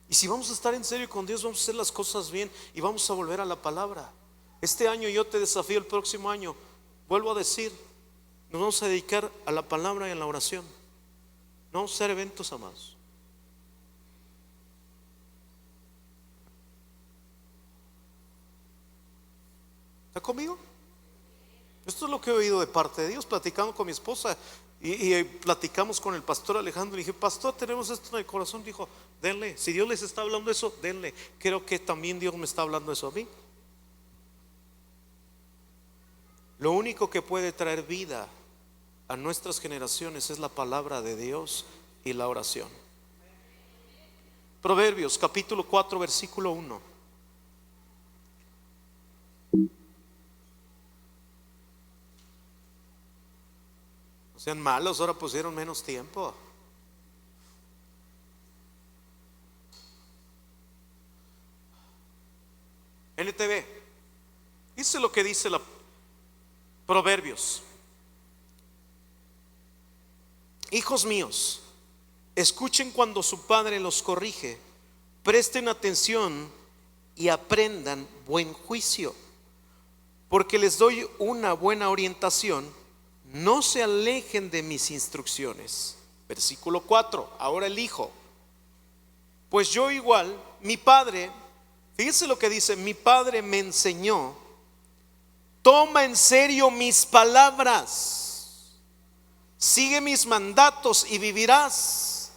Speaker 1: Y si vamos a estar en serio con Dios, vamos a hacer las cosas bien y vamos a volver a la palabra. Este año yo te desafío, el próximo año, vuelvo a decir, nos vamos a dedicar a la palabra y a la oración. No vamos a hacer eventos, amados. ¿Está conmigo? Esto es lo que he oído de parte de Dios, platicando con mi esposa y platicamos con el pastor Alejandro. Y dije, pastor, tenemos esto en el corazón. Dijo, denle, si Dios les está hablando eso, denle. Creo que también Dios me está hablando eso a mí. Lo único que puede traer vida a nuestras generaciones es la palabra de Dios y la oración. Proverbios capítulo 4 versículo 1. No sean malos, ahora pusieron menos tiempo. NTV, dice lo que dice la Proverbios. Hijos míos, escuchen cuando su padre los corrige, presten atención y aprendan buen juicio, porque les doy una buena orientación. No se alejen de mis instrucciones. Versículo 4. Ahora el hijo. Pues yo igual, mi padre, fíjese lo que dice, mi padre me enseñó. Toma en serio mis palabras. Sigue mis mandatos y vivirás.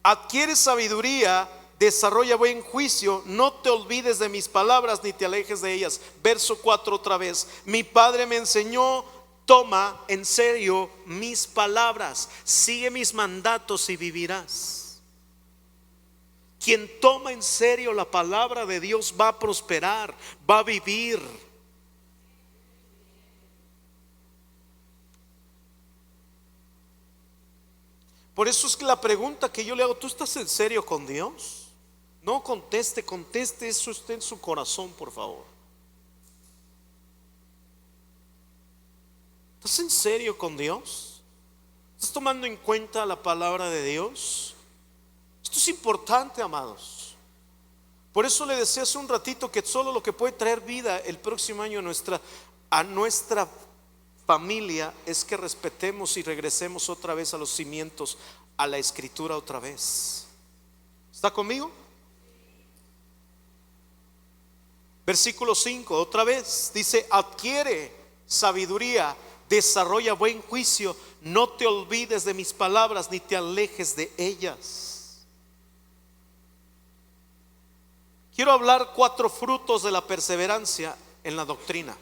Speaker 1: Adquiere sabiduría, desarrolla buen juicio. No te olvides de mis palabras ni te alejes de ellas. Verso 4 otra vez. Mi padre me enseñó. Toma en serio mis palabras, sigue mis mandatos y vivirás. Quien toma en serio la palabra de Dios va a prosperar, va a vivir. Por eso es que la pregunta que yo le hago, ¿tú estás en serio con Dios? No conteste eso usted en su corazón, por favor. ¿Estás en serio con Dios? ¿Estás tomando en cuenta la palabra de Dios? Esto es importante, amados. Por eso le decía hace un ratito que solo lo que puede traer vida el próximo año a nuestra familia es que respetemos y regresemos otra vez a los cimientos, a la escritura otra vez. ¿Está conmigo? Versículo 5 otra vez dice, adquiere sabiduría, desarrolla buen juicio, no te olvides de mis palabras ni te alejes de ellas. Quiero hablar 4 frutos de la perseverancia en la doctrina.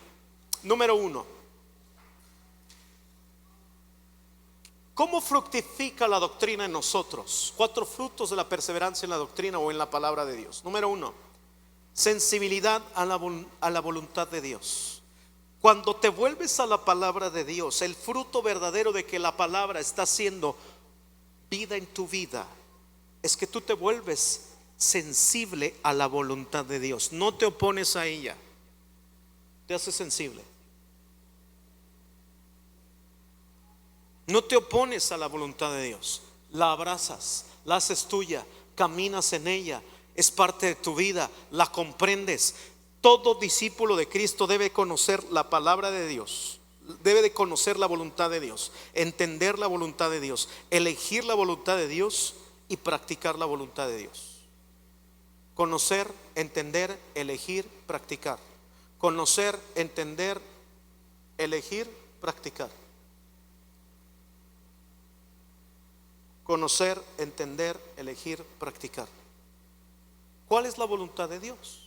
Speaker 1: Número 1, ¿cómo fructifica la doctrina en nosotros? 4 frutos de la perseverancia en la doctrina o en la palabra de Dios. Número 1, sensibilidad a la voluntad de Dios. Cuando te vuelves a la palabra de Dios, el fruto verdadero de que la palabra está haciendo vida en tu vida es que tú te vuelves sensible a la voluntad de Dios. No te opones a ella, te haces sensible. No te opones a la voluntad de Dios, la abrazas, la haces tuya, caminas en ella es parte de tu vida, la comprendes. Todo discípulo de Cristo debe conocer la palabra de Dios, debe de conocer la voluntad de Dios, entender la voluntad de Dios, elegir la voluntad de Dios y practicar la voluntad de Dios. Conocer, entender, elegir, practicar. Conocer, entender, elegir, practicar. Conocer, entender, elegir, practicar. ¿Cuál es la voluntad de Dios?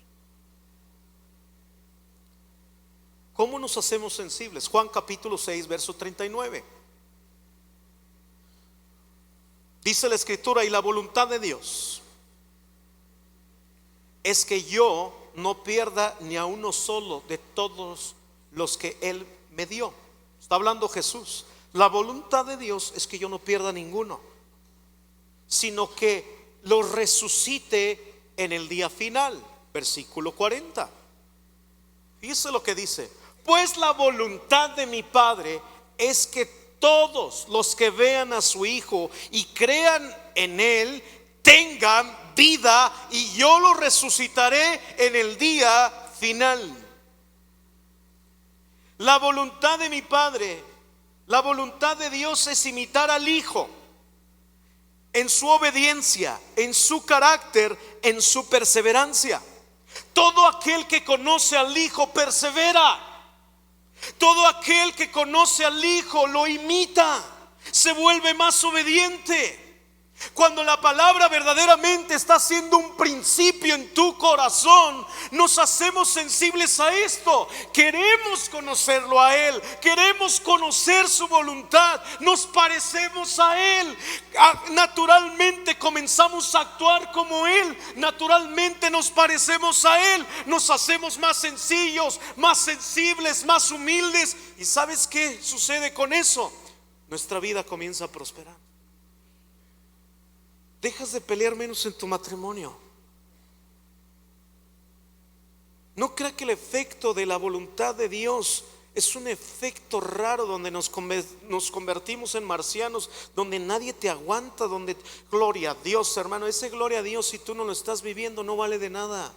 Speaker 1: ¿Cómo nos hacemos sensibles? Juan capítulo 6, verso 39. Dice la escritura: y la voluntad de Dios es que yo no pierda ni a uno solo de todos los que Él me dio. Está hablando Jesús. La voluntad de Dios es que yo no pierda ninguno, sino que los resucite en el día final. Versículo 40. Fíjese lo que dice: pues la voluntad de mi Padre es que todos los que vean a su Hijo y crean en Él tengan vida, y yo lo resucitaré en el día final. La voluntad de mi Padre, la voluntad de Dios es imitar al Hijo en su obediencia, en su carácter, en su perseverancia. Todo aquel que conoce al Hijo persevera. Todo aquel que conoce al Hijo lo imita, se vuelve más obediente. Cuando la palabra verdaderamente está siendo un principio en tu corazón, nos hacemos sensibles a esto. Queremos conocerlo a Él, queremos conocer su voluntad, nos parecemos a Él. Naturalmente comenzamos a actuar como Él, naturalmente nos parecemos a Él, nos hacemos más sencillos, más sensibles, más humildes. ¿Y sabes qué sucede con eso? Nuestra vida comienza a prosperar. Dejas de pelear menos en tu matrimonio. No crea que el efecto de la voluntad de Dios es un efecto raro donde nos convertimos en marcianos, donde nadie te aguanta, donde gloria a Dios, hermano. Ese gloria a Dios, si tú no lo estás viviendo, no vale de nada.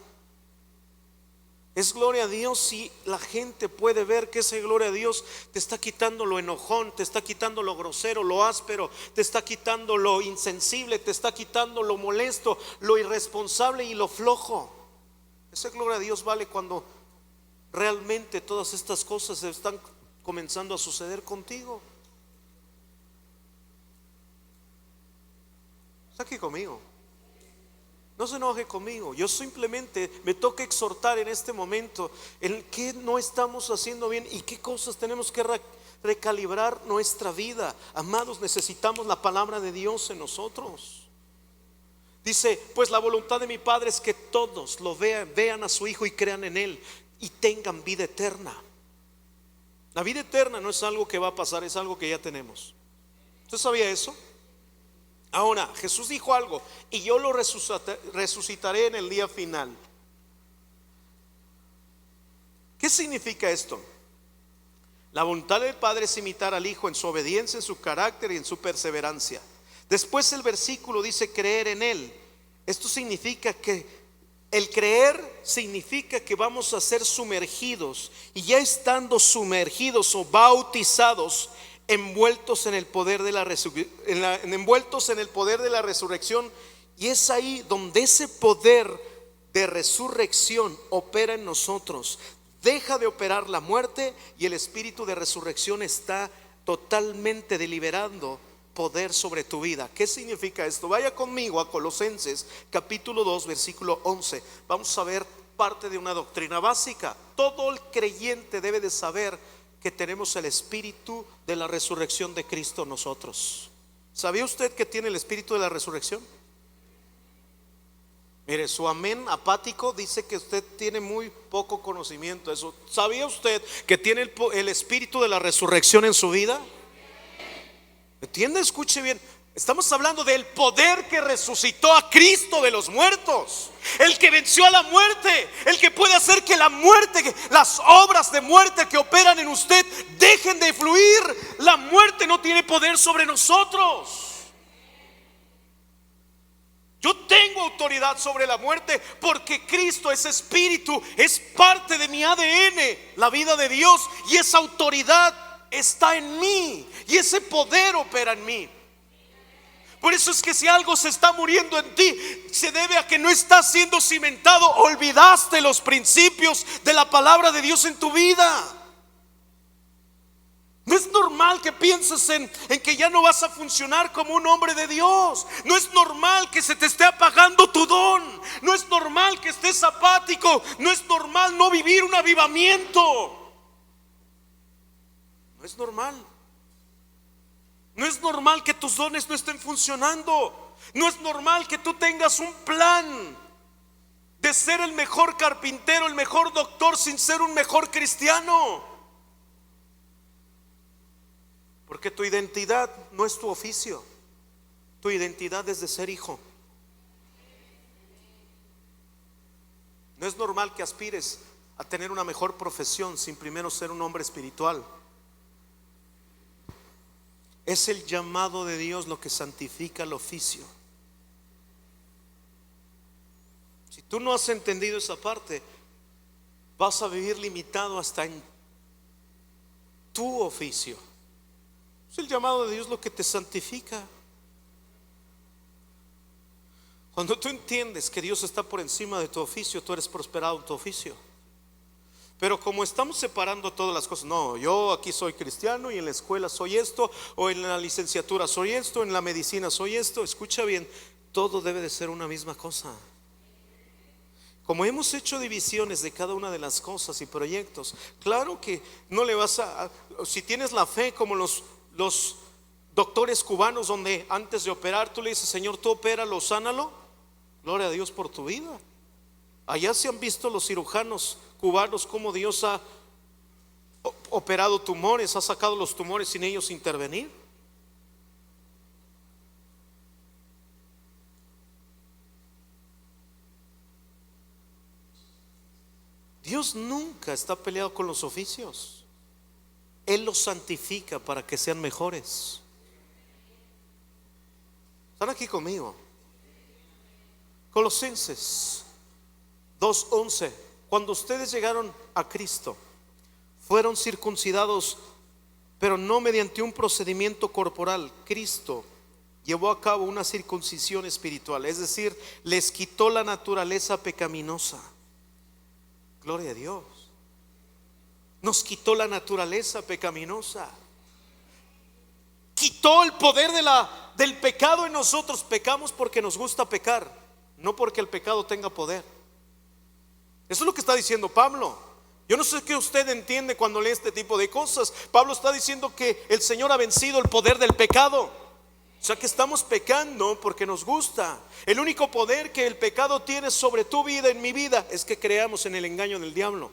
Speaker 1: Es gloria a Dios si la gente puede ver que ese gloria a Dios te está quitando lo enojón, te está quitando lo grosero, lo áspero, te está quitando lo insensible, te está quitando lo molesto, lo irresponsable y lo flojo. Ese gloria a Dios vale cuando realmente todas estas cosas están comenzando a suceder contigo. Está aquí conmigo. No se enoje conmigo. Yo simplemente me toca exhortar en este momento en qué no estamos haciendo bien y qué cosas tenemos que recalibrar nuestra vida. Amados, necesitamos la palabra de Dios en nosotros. Dice: pues la voluntad de mi Padre es que todos lo vean a su Hijo y crean en Él y tengan vida eterna. La vida eterna no es algo que va a pasar, es algo que ya tenemos. ¿Usted sabía eso? Ahora, Jesús dijo algo: y yo lo resucitaré en el día final. ¿Qué significa esto? La voluntad del Padre es imitar al Hijo en su obediencia, en su carácter y en su perseverancia. Después el versículo dice creer en Él. Esto significa que el creer significa que vamos a ser sumergidos, y ya estando sumergidos o bautizados, envueltos en el poder de la resurrección. Y es ahí donde ese poder de resurrección opera en nosotros. Deja de operar la muerte y el espíritu de resurrección está totalmente deliberando poder sobre tu vida. ¿Qué significa esto? Vaya conmigo a Colosenses capítulo 2 versículo 11. Vamos a ver parte de una doctrina básica. Todo el creyente debe de saber que tenemos el espíritu de la resurrección de Cristo en nosotros. ¿Sabía usted que tiene el espíritu de la resurrección? Mire, su amén apático dice que usted tiene muy poco conocimiento de eso. ¿Sabía usted que tiene el espíritu de la resurrección en su vida? ¿Entiende? Escuche bien. Estamos hablando del poder que resucitó a Cristo de los muertos, el que venció a la muerte, el que puede hacer que la muerte, las obras de muerte que operan en usted dejen de fluir. La muerte no tiene poder sobre nosotros. Yo tengo autoridad sobre la muerte porque Cristo es espíritu, es parte de mi ADN, la vida de Dios, y esa autoridad está en mí y ese poder opera en mí. Por eso es que si algo se está muriendo en ti, se debe a que no está siendo cimentado, olvidaste los principios de la palabra de Dios en tu vida. No es normal que pienses en que ya no vas a funcionar como un hombre de Dios. No es normal que se te esté apagando tu don. No es normal que estés apático. No es normal no vivir un avivamiento. No es normal. No es normal que tus dones no estén funcionando. No es normal que tú tengas un plan de ser el mejor carpintero, el mejor doctor, sin ser un mejor cristiano. Porque tu identidad no es tu oficio. Tu identidad es de ser hijo. No es normal que aspires a tener una mejor profesión sin primero ser un hombre espiritual. Es el llamado de Dios lo que santifica el oficio. Si tú no has entendido esa parte, vas a vivir limitado hasta en tu oficio. Es el llamado de Dios lo que te santifica. Cuando tú entiendes que Dios está por encima de tu oficio, tú eres prosperado en tu oficio. Pero como estamos separando todas las cosas, no, yo aquí soy cristiano y en la escuela soy esto, o en la licenciatura soy esto, en la medicina soy esto. Escucha bien, todo debe de ser una misma cosa. Como hemos hecho divisiones de cada una de las cosas y proyectos, claro que no le vas si tienes la fe como los doctores cubanos, donde antes de operar tú le dices: Señor, tú opéralo, sánalo. Gloria a Dios por tu vida. Allá se han visto los cirujanos cubanos cómo Dios ha operado tumores, ha sacado los tumores sin ellos intervenir. Dios nunca está peleado con los oficios. Él los santifica para que sean mejores. ¿Están aquí conmigo? Colosenses 2:11. Cuando ustedes llegaron a Cristo, fueron circuncidados, pero no mediante un procedimiento corporal. Cristo llevó a cabo una circuncisión espiritual, es decir, les quitó la naturaleza pecaminosa. Gloria a Dios. Nos quitó la naturaleza pecaminosa. Quitó el poder del pecado en nosotros. Pecamos porque nos gusta pecar, no porque el pecado tenga poder. Eso es lo que está diciendo Pablo. Yo no sé qué usted entiende cuando lee este tipo de cosas. Pablo está diciendo que el Señor ha vencido el poder del pecado. O sea que estamos pecando porque nos gusta. El único poder que el pecado tiene sobre tu vida, en mi vida, es que creamos en el engaño del diablo.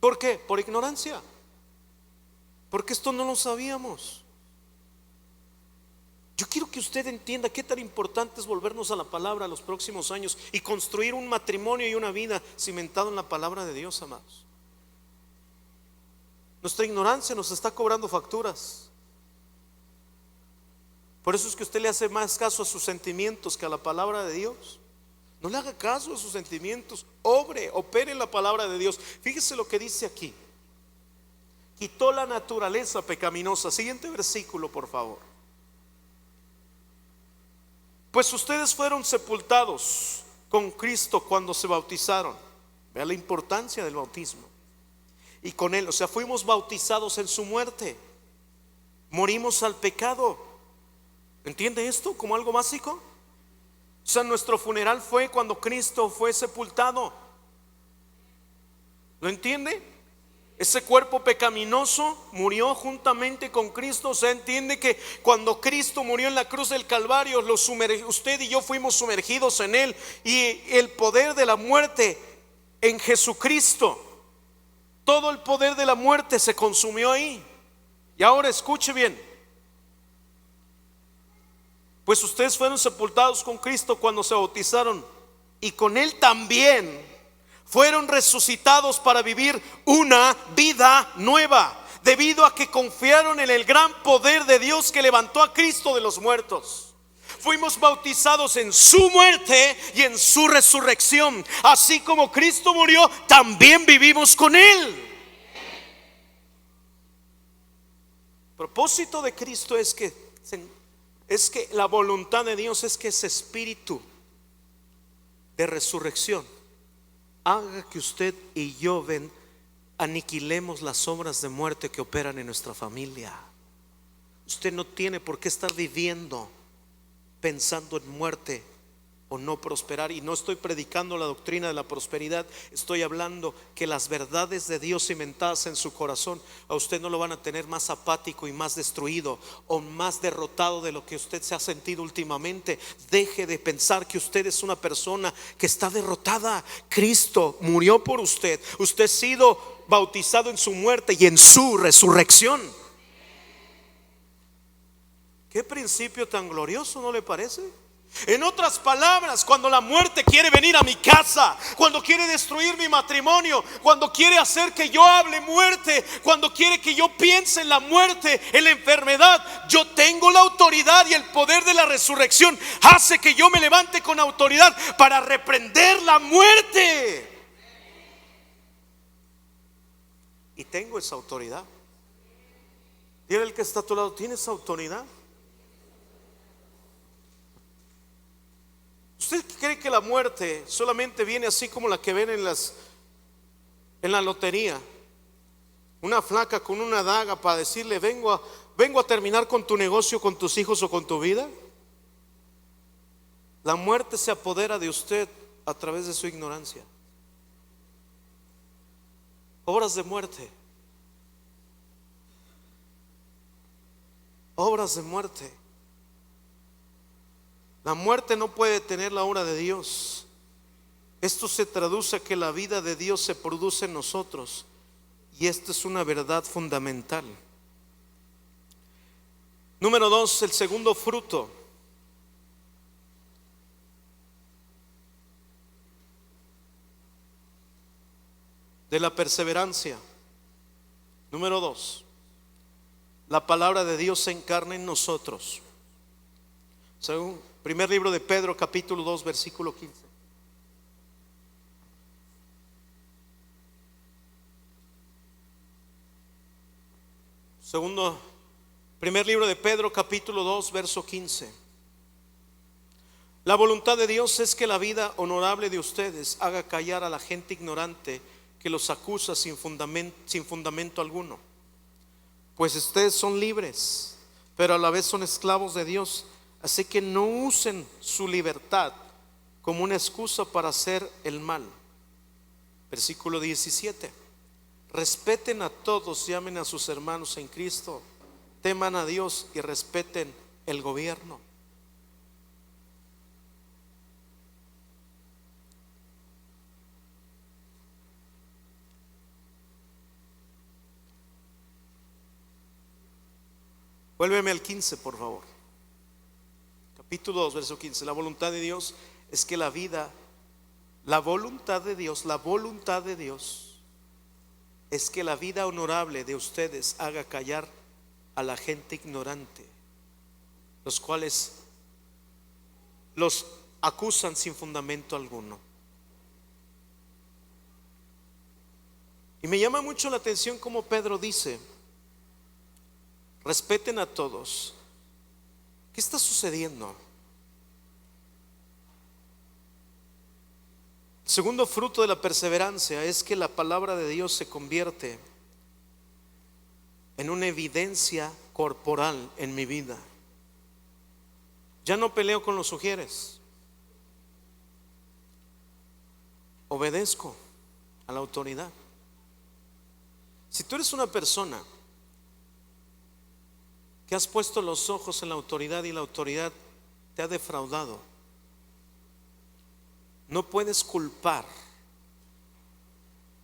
Speaker 1: ¿Por qué? Por ignorancia. Porque esto no lo sabíamos. Yo quiero que usted entienda qué tan importante es volvernos a la palabra los próximos años y construir un matrimonio y una vida cimentado en la palabra de Dios, amados. Nuestra ignorancia nos está cobrando facturas. Por eso es que usted le hace más caso a sus sentimientos que a la palabra de Dios. No le haga caso a sus sentimientos. Opere en la palabra de Dios. Fíjese lo que dice aquí. Quitó la naturaleza pecaminosa. Siguiente versículo, por favor. Pues ustedes fueron sepultados con Cristo cuando se bautizaron. Vea la importancia del bautismo. Y con Él, o sea, fuimos bautizados en su muerte. Morimos al pecado. ¿Entiende esto como algo básico? O sea, nuestro funeral fue cuando Cristo fue sepultado. ¿Lo entiende? Ese cuerpo pecaminoso murió juntamente con Cristo. O sea, entiende que cuando Cristo murió en la cruz del Calvario, usted y yo fuimos sumergidos en Él. Y el poder de la muerte en Jesucristo, todo el poder de la muerte se consumió ahí. Y ahora escuche bien. Pues ustedes fueron sepultados con Cristo cuando se bautizaron, y con Él también fueron resucitados para vivir una vida nueva. debido a que confiaron en el gran poder de Dios que levantó a Cristo de los muertos. Fuimos bautizados en su muerte y en su resurrección. Así como Cristo murió, también vivimos con Él. El propósito de Cristo es que la voluntad de Dios es que ese espíritu de resurrección haga que usted y yo aniquilemos las obras de muerte que operan en nuestra familia. Usted no tiene por qué estar viviendo pensando en muerte o no prosperar. Y no estoy predicando la doctrina de la prosperidad, estoy hablando que las verdades de Dios cimentadas en su corazón a usted no lo van a tener más apático y más destruido o más derrotado de lo que usted se ha sentido últimamente. Deje de pensar que usted es una persona que está derrotada. Cristo murió por usted. Usted ha sido bautizado en su muerte y en su resurrección. Qué principio tan glorioso, ¿no le parece? En otras palabras, cuando la muerte quiere venir a mi casa, cuando quiere destruir mi matrimonio, cuando quiere hacer que yo hable muerte, cuando quiere que yo piense en la muerte, en la enfermedad, yo tengo la autoridad, y el poder de la resurrección hace que yo me levante con autoridad para reprender la muerte. Y tengo esa autoridad. Dile al que está a tu lado: ¿tienes autoridad? ¿Usted cree que la muerte solamente viene así como la que ven en la lotería? Una flaca con una daga para decirle: vengo a terminar con tu negocio, con tus hijos o con tu vida. La muerte se apodera de usted a través de su ignorancia. Obras de muerte. Obras de muerte. La muerte no puede detener la obra de Dios. Esto se traduce a que la vida de Dios se produce en nosotros, y esto es una verdad fundamental. Número 2, el segundo fruto de la perseverancia. Número 2, la palabra de Dios se encarna en nosotros. Según primer libro de Pedro, capítulo 2, versículo 15. Primer libro de Pedro, capítulo 2, verso 15. La voluntad de Dios es que la vida honorable de ustedes haga callar a la gente ignorante que los acusa sin fundamento alguno. Pues ustedes son libres, pero a la vez son esclavos de Dios. Así que no usen su libertad como una excusa para hacer el mal. Versículo 17. Respeten a todos, llamen a sus hermanos en Cristo, teman a Dios y respeten el gobierno. Vuélveme al 15, por favor. Capítulo 2, verso 15. La voluntad de Dios es que la voluntad de Dios es que la vida honorable de ustedes haga callar a la gente ignorante, los cuales los acusan sin fundamento alguno. Y me llama mucho la atención como Pedro dice: respeten a todos. ¿Qué está sucediendo? El segundo fruto de la perseverancia es que la palabra de Dios se convierte en una evidencia corporal en mi vida. Ya no peleo con los sugieres. Obedezco a la autoridad. Si tú eres una persona que has puesto los ojos en la autoridad y la autoridad te ha defraudado, no puedes culpar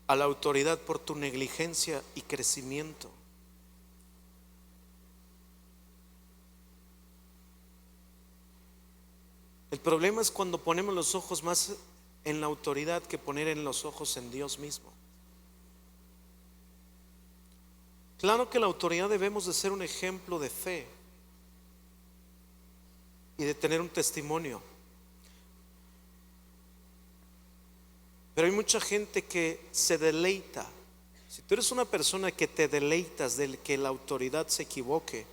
Speaker 1: a la autoridad por tu negligencia y crecimiento. El problema es cuando ponemos los ojos más en la autoridad que poner en los ojos en Dios mismo. Claro que la autoridad debemos de ser un ejemplo de fe y de tener un testimonio. Pero hay mucha gente que se deleita. Si tú eres una persona que te deleitas de que la autoridad se equivoque,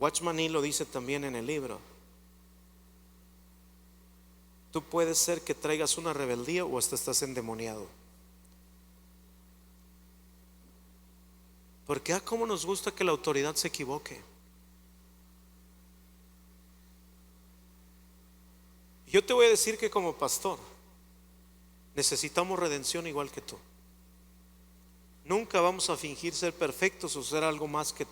Speaker 1: Watchman Nee lo dice también en el libro, tú puedes ser que traigas una rebeldía o hasta estás endemoniado. Porque cómo nos gusta que la autoridad se equivoque. Yo te voy a decir que como pastor necesitamos redención igual que tú. Nunca vamos a fingir ser perfectos o ser algo más que,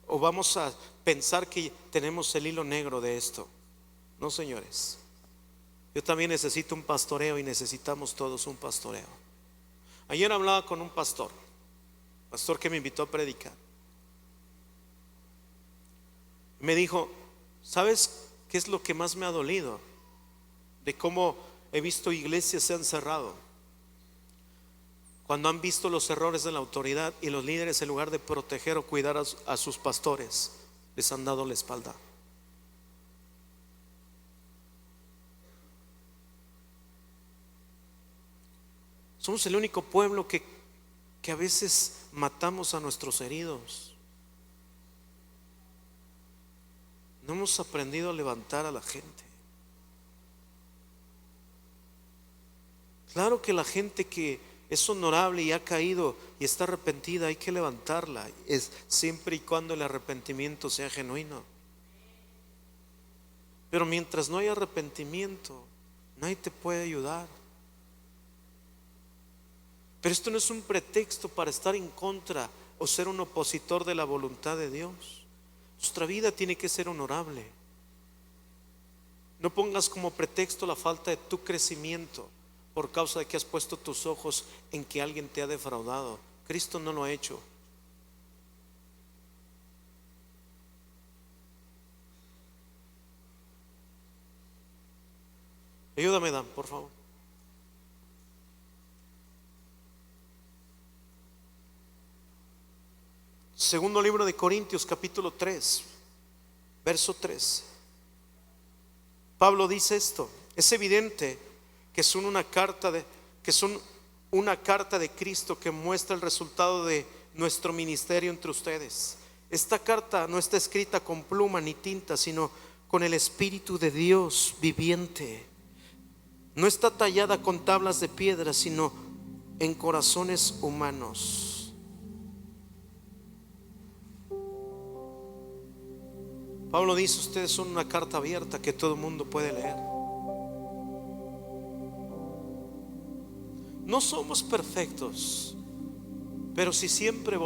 Speaker 1: o vamos a pensar que tenemos el hilo negro de esto. No, señores. Yo también necesito un pastoreo y necesitamos todos un pastoreo. Ayer hablaba con un pastor que me invitó a predicar. Me dijo: ¿sabes qué es lo que más me ha dolido? De cómo he visto iglesias se han cerrado cuando han visto los errores de la autoridad, y los líderes, en lugar de proteger o cuidar a sus pastores, les han dado la espalda. Somos el único pueblo que a veces matamos a nuestros heridos. No hemos aprendido a levantar a la gente. Claro que la gente que es honorable y ha caído y está arrepentida, hay que levantarla, es siempre y cuando el arrepentimiento sea genuino. Pero mientras no hay arrepentimiento, nadie te puede ayudar. Pero esto no es un pretexto para estar en contra o ser un opositor de la voluntad de Dios. Nuestra vida tiene que ser honorable. No pongas como pretexto la falta de tu crecimiento por causa de que has puesto tus ojos en que alguien te ha defraudado. Cristo no lo ha hecho. Ayúdame, Dan, por favor. Segundo libro de Corintios, capítulo 3, verso 3. Pablo dice esto: es evidente que son una carta de Cristo que muestra el resultado de nuestro ministerio entre ustedes. Esta carta no está escrita con pluma ni tinta, sino con el Espíritu de Dios viviente. No está tallada con tablas de piedra, sino en corazones humanos. Pablo dice: ustedes son una carta abierta que todo el mundo puede leer. No somos perfectos, pero si siempre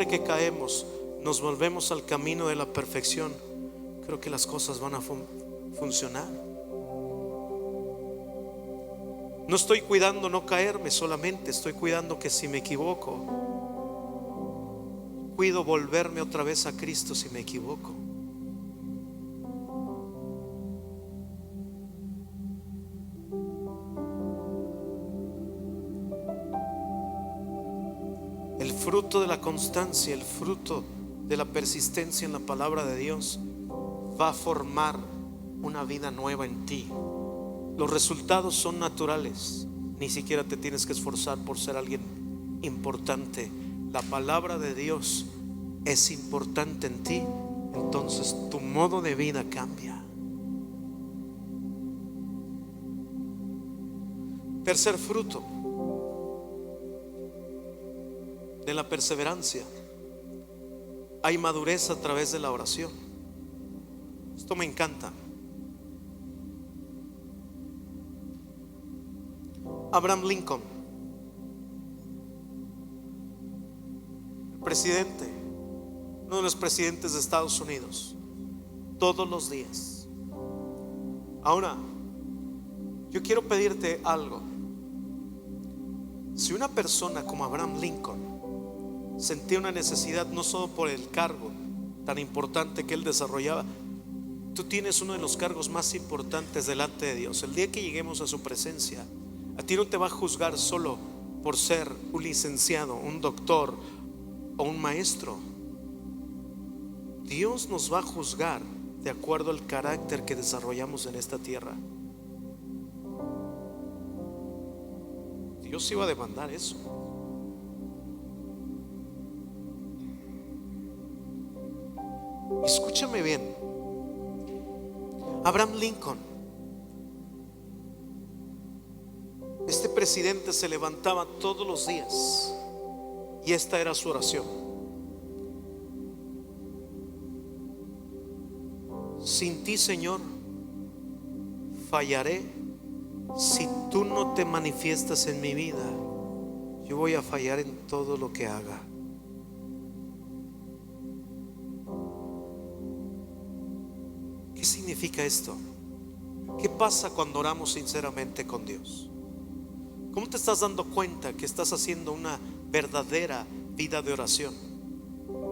Speaker 1: que caemos, nos volvemos al camino de la perfección, creo que las cosas van a funcionar. No estoy cuidando no caerme solamente, estoy cuidando que si me equivoco, cuido volverme otra vez a Cristo si me equivoco. El fruto de la constancia, el fruto de la persistencia en la palabra de Dios va a formar una vida nueva en ti. Los resultados son naturales, ni siquiera te tienes que esforzar por ser alguien importante. La palabra de Dios es importante en ti, entonces tu modo de vida cambia. Tercer fruto de la perseverancia: hay madurez a través de la oración. Esto me encanta. Abraham Lincoln, presidente, uno de los presidentes de Estados Unidos, todos los días. Ahora, yo quiero pedirte algo. Si una persona como Abraham Lincoln sentía una necesidad, no solo por el cargo tan importante que él desarrollaba, tú tienes uno de los cargos más importantes delante de Dios. El día que lleguemos a su presencia, a ti no te va a juzgar solo por ser un licenciado, un doctor, o un maestro. Dios nos va a juzgar de acuerdo al carácter que desarrollamos en esta tierra. Dios iba a demandar eso. Escúchame bien. Abraham Lincoln, este presidente, se levantaba todos los días y esta era su oración: sin ti, Señor, fallaré. Si tú no te manifiestas en mi vida, yo voy a fallar en todo lo que haga. ¿Qué significa esto? ¿Qué pasa cuando oramos sinceramente con Dios? ¿Cómo te estás dando cuenta que estás haciendo una verdadera vida de oración?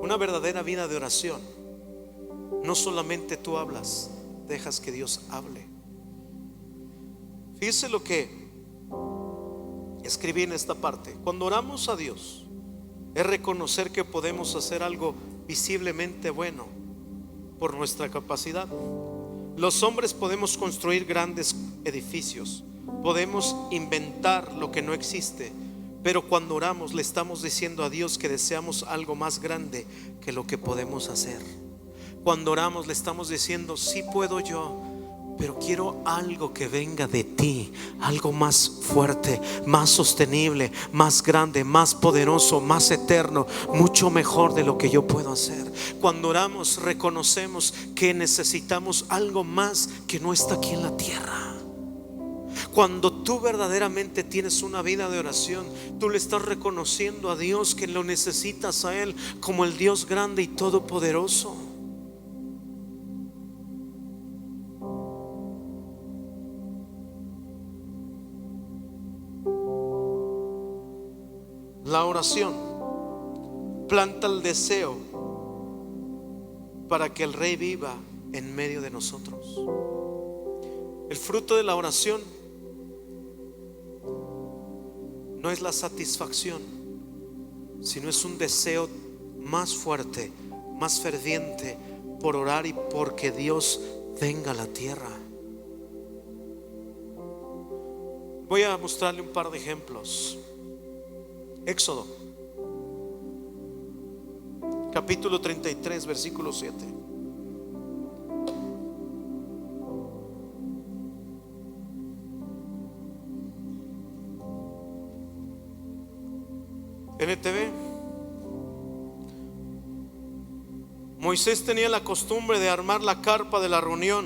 Speaker 1: Una verdadera vida de oración. No solamente tú hablas, dejas que Dios hable. Fíjese lo que escribí en esta parte. Cuando oramos a Dios, es reconocer que podemos hacer algo visiblemente bueno por nuestra capacidad. Los hombres podemos construir grandes edificios, podemos inventar lo que no existe, pero cuando oramos le estamos diciendo a Dios que deseamos algo más grande que lo que podemos hacer. Cuando oramos le estamos diciendo: sí puedo yo, pero quiero algo que venga de ti, algo más fuerte, más sostenible, más grande, más poderoso, más eterno, mucho mejor de lo que yo puedo hacer. Cuando oramos reconocemos que necesitamos algo más que no está aquí en la tierra. Cuando tú verdaderamente tienes una vida de oración, tú le estás reconociendo a Dios que lo necesitas a Él como el Dios grande y todopoderoso. La oración planta el deseo para que el Rey viva en medio de nosotros. El fruto de la oración no es la satisfacción, sino es un deseo más fuerte, más ferviente por orar y porque Dios venga a la tierra. Voy a mostrarle un par de ejemplos. Éxodo capítulo 33 versículo 7. NTV. Moisés tenía la costumbre de armar la carpa de la reunión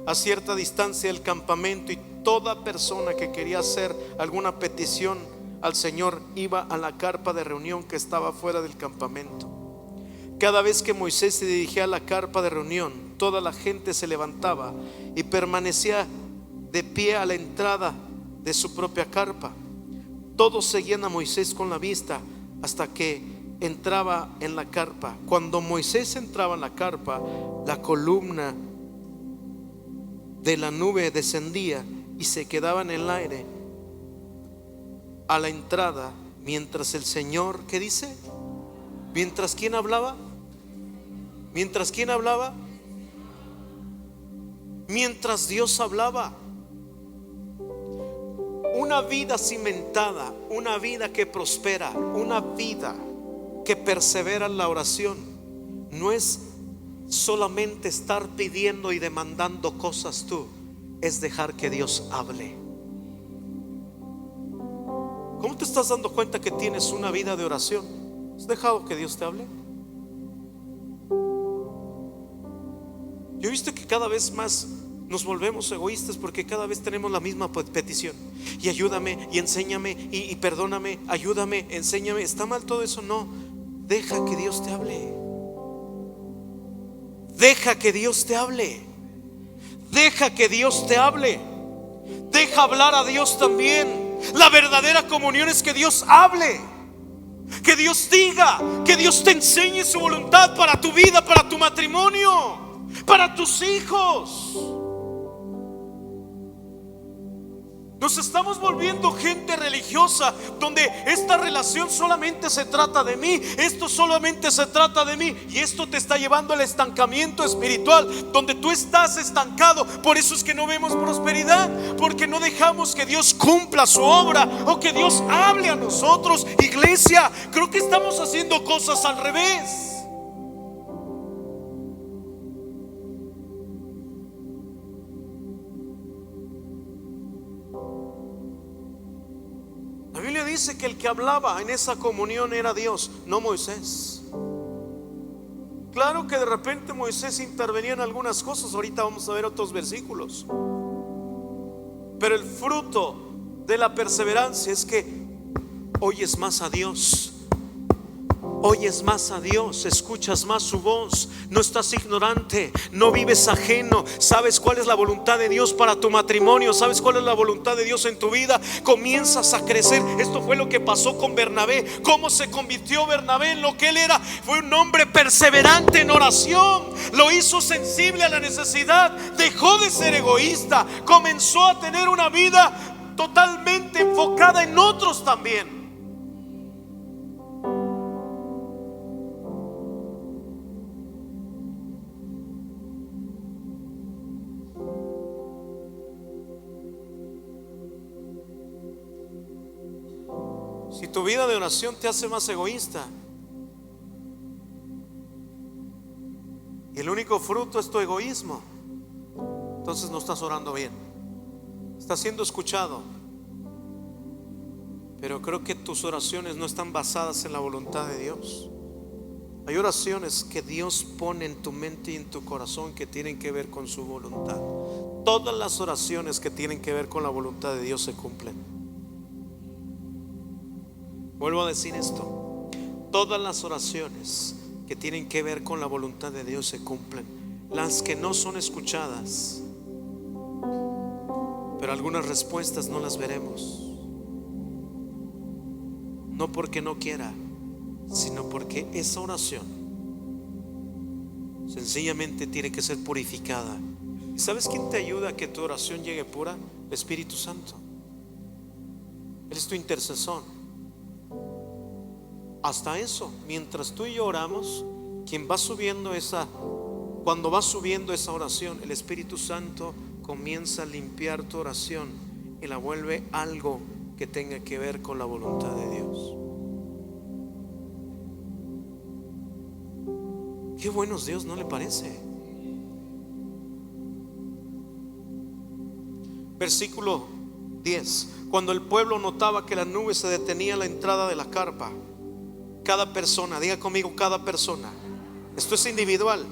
Speaker 1: a cierta distancia del campamento, y toda persona que quería hacer alguna petición al Señor iba a la carpa de reunión que estaba fuera del campamento. Cada vez que Moisés se dirigía a la carpa de reunión, toda la gente se levantaba y permanecía de pie a la entrada de su propia carpa. Todos seguían a Moisés con la vista hasta que entraba en la carpa. Cuando Moisés entraba en la carpa, la columna de la nube descendía y se quedaba en el aire a la entrada, mientras el Señor, ¿qué dice? ¿Mientras quién hablaba? ¿Mientras quién hablaba? Mientras Dios hablaba. Una vida cimentada, una vida que prospera, una vida que persevera en la oración, no es solamente estar pidiendo y demandando cosas tú, es dejar que Dios hable. ¿Cómo te estás dando cuenta que tienes una vida de oración? ¿Has dejado que Dios te hable? Yo he visto que cada vez más nos volvemos egoístas porque cada vez tenemos la misma petición. Y ayúdame, y enséñame, y perdóname, ayúdame, enséñame. ¿Está mal todo eso? No. Deja que Dios te hable. Deja que Dios te hable. Deja que Dios te hable. Deja hablar a Dios también. La verdadera comunión es que Dios hable, que Dios diga, que Dios te enseñe su voluntad para tu vida, para tu matrimonio, para tus hijos. Nos estamos volviendo gente religiosa, donde esta relación solamente se trata de mí, esto solamente se trata de mí, y esto te está llevando al estancamiento espiritual, donde tú estás estancado. Por eso es que no vemos prosperidad, porque no dejamos que Dios cumpla su obra o que Dios hable a nosotros. Iglesia, creo que estamos haciendo cosas al revés. La Biblia dice que el que hablaba en esa comunión era Dios, no Moisés. Claro que de repente Moisés intervenía en algunas cosas, ahorita vamos a ver otros versículos, pero el fruto de la perseverancia es que oyes más a Dios. Oyes más a Dios, escuchas más su voz, no estás ignorante, no vives ajeno, sabes cuál es la voluntad de Dios para tu matrimonio, sabes cuál es la voluntad de Dios en tu vida, comienzas a crecer. Esto fue lo que pasó con Bernabé. ¿Cómo se convirtió Bernabé en lo que él era? Fue un hombre perseverante en oración, lo hizo sensible a la necesidad, dejó de ser egoísta, comenzó a tener una vida totalmente enfocada en otros también. Si tu vida de oración te hace más egoísta y el único fruto es tu egoísmo, entonces no estás orando bien. Estás siendo escuchado, pero creo que tus oraciones no están basadas en la voluntad de Dios. Hay oraciones que Dios pone en tu mente y en tu corazón que tienen que ver con su voluntad. Todas las oraciones que tienen que ver con la voluntad de Dios se cumplen. Vuelvo a decir esto: todas las oraciones que tienen que ver con la voluntad de Dios se cumplen. Las que no son escuchadas, pero algunas respuestas no las veremos, no porque no quiera, sino porque esa oración sencillamente tiene que ser purificada. ¿Y sabes quién te ayuda a que tu oración llegue pura? El Espíritu Santo. Él es tu intercesor. Hasta eso, mientras tú y yo oramos, quien va subiendo cuando va subiendo esa oración, el Espíritu Santo comienza a limpiar tu oración y la vuelve algo que tenga que ver con la voluntad de Dios. Qué bueno es Dios, ¿no le parece? Versículo 10: cuando el pueblo notaba que la nube se detenía a la entrada de la carpa, cada persona, diga conmigo, cada persona, esto es individual.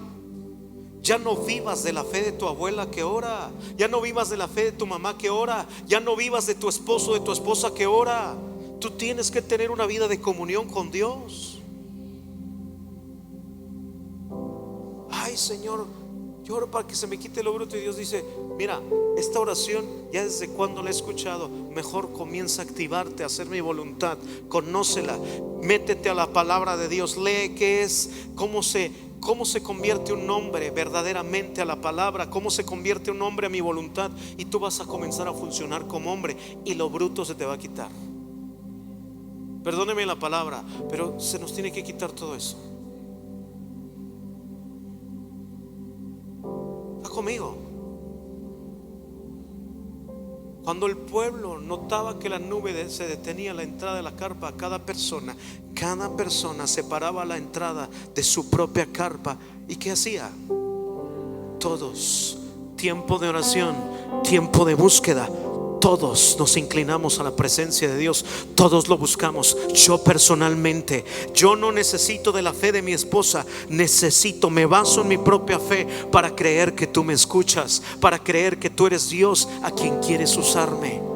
Speaker 1: Ya no vivas de la fe de tu abuela que ora, ya no vivas de la fe de tu mamá que ora, ya no vivas de tu esposo, de tu esposa que ora. Tú tienes que tener una vida de comunión con Dios. Ay, Señor, yo oro para que se me quite lo bruto. Y Dios dice: mira, esta oración ya desde cuando la he escuchado, mejor comienza a activarte a hacer mi voluntad. Conócela, métete a la palabra de Dios, lee qué es, cómo se convierte un hombre verdaderamente a la palabra, cómo se convierte un hombre a mi voluntad, y tú vas a comenzar a funcionar como hombre y lo bruto se te va a quitar. Perdóneme la palabra, pero se nos tiene que quitar todo eso. ¿Está conmigo? Cuando el pueblo notaba que la nube se detenía a la entrada de la carpa, cada persona separaba la entrada de su propia carpa. ¿Y qué hacía? Todos, tiempo de oración, tiempo de búsqueda, todos nos inclinamos a la presencia de Dios, todos lo buscamos. Yo personalmente, yo no necesito de la fe de mi esposa, me baso en mi propia fe para creer que tú me escuchas, para creer que tú eres Dios a quien quieres usarme.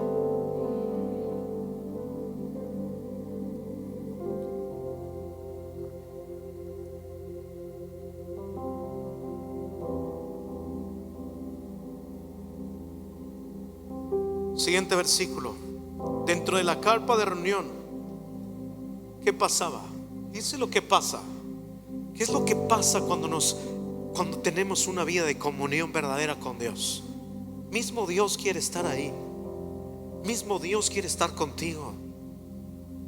Speaker 1: Siguiente versículo: dentro de la carpa de reunión, ¿qué pasaba? Dice lo que pasa. ¿Qué es lo que pasa cuando tenemos una vida de comunión verdadera con Dios? Mismo Dios quiere estar ahí. mismo Dios quiere estar contigo.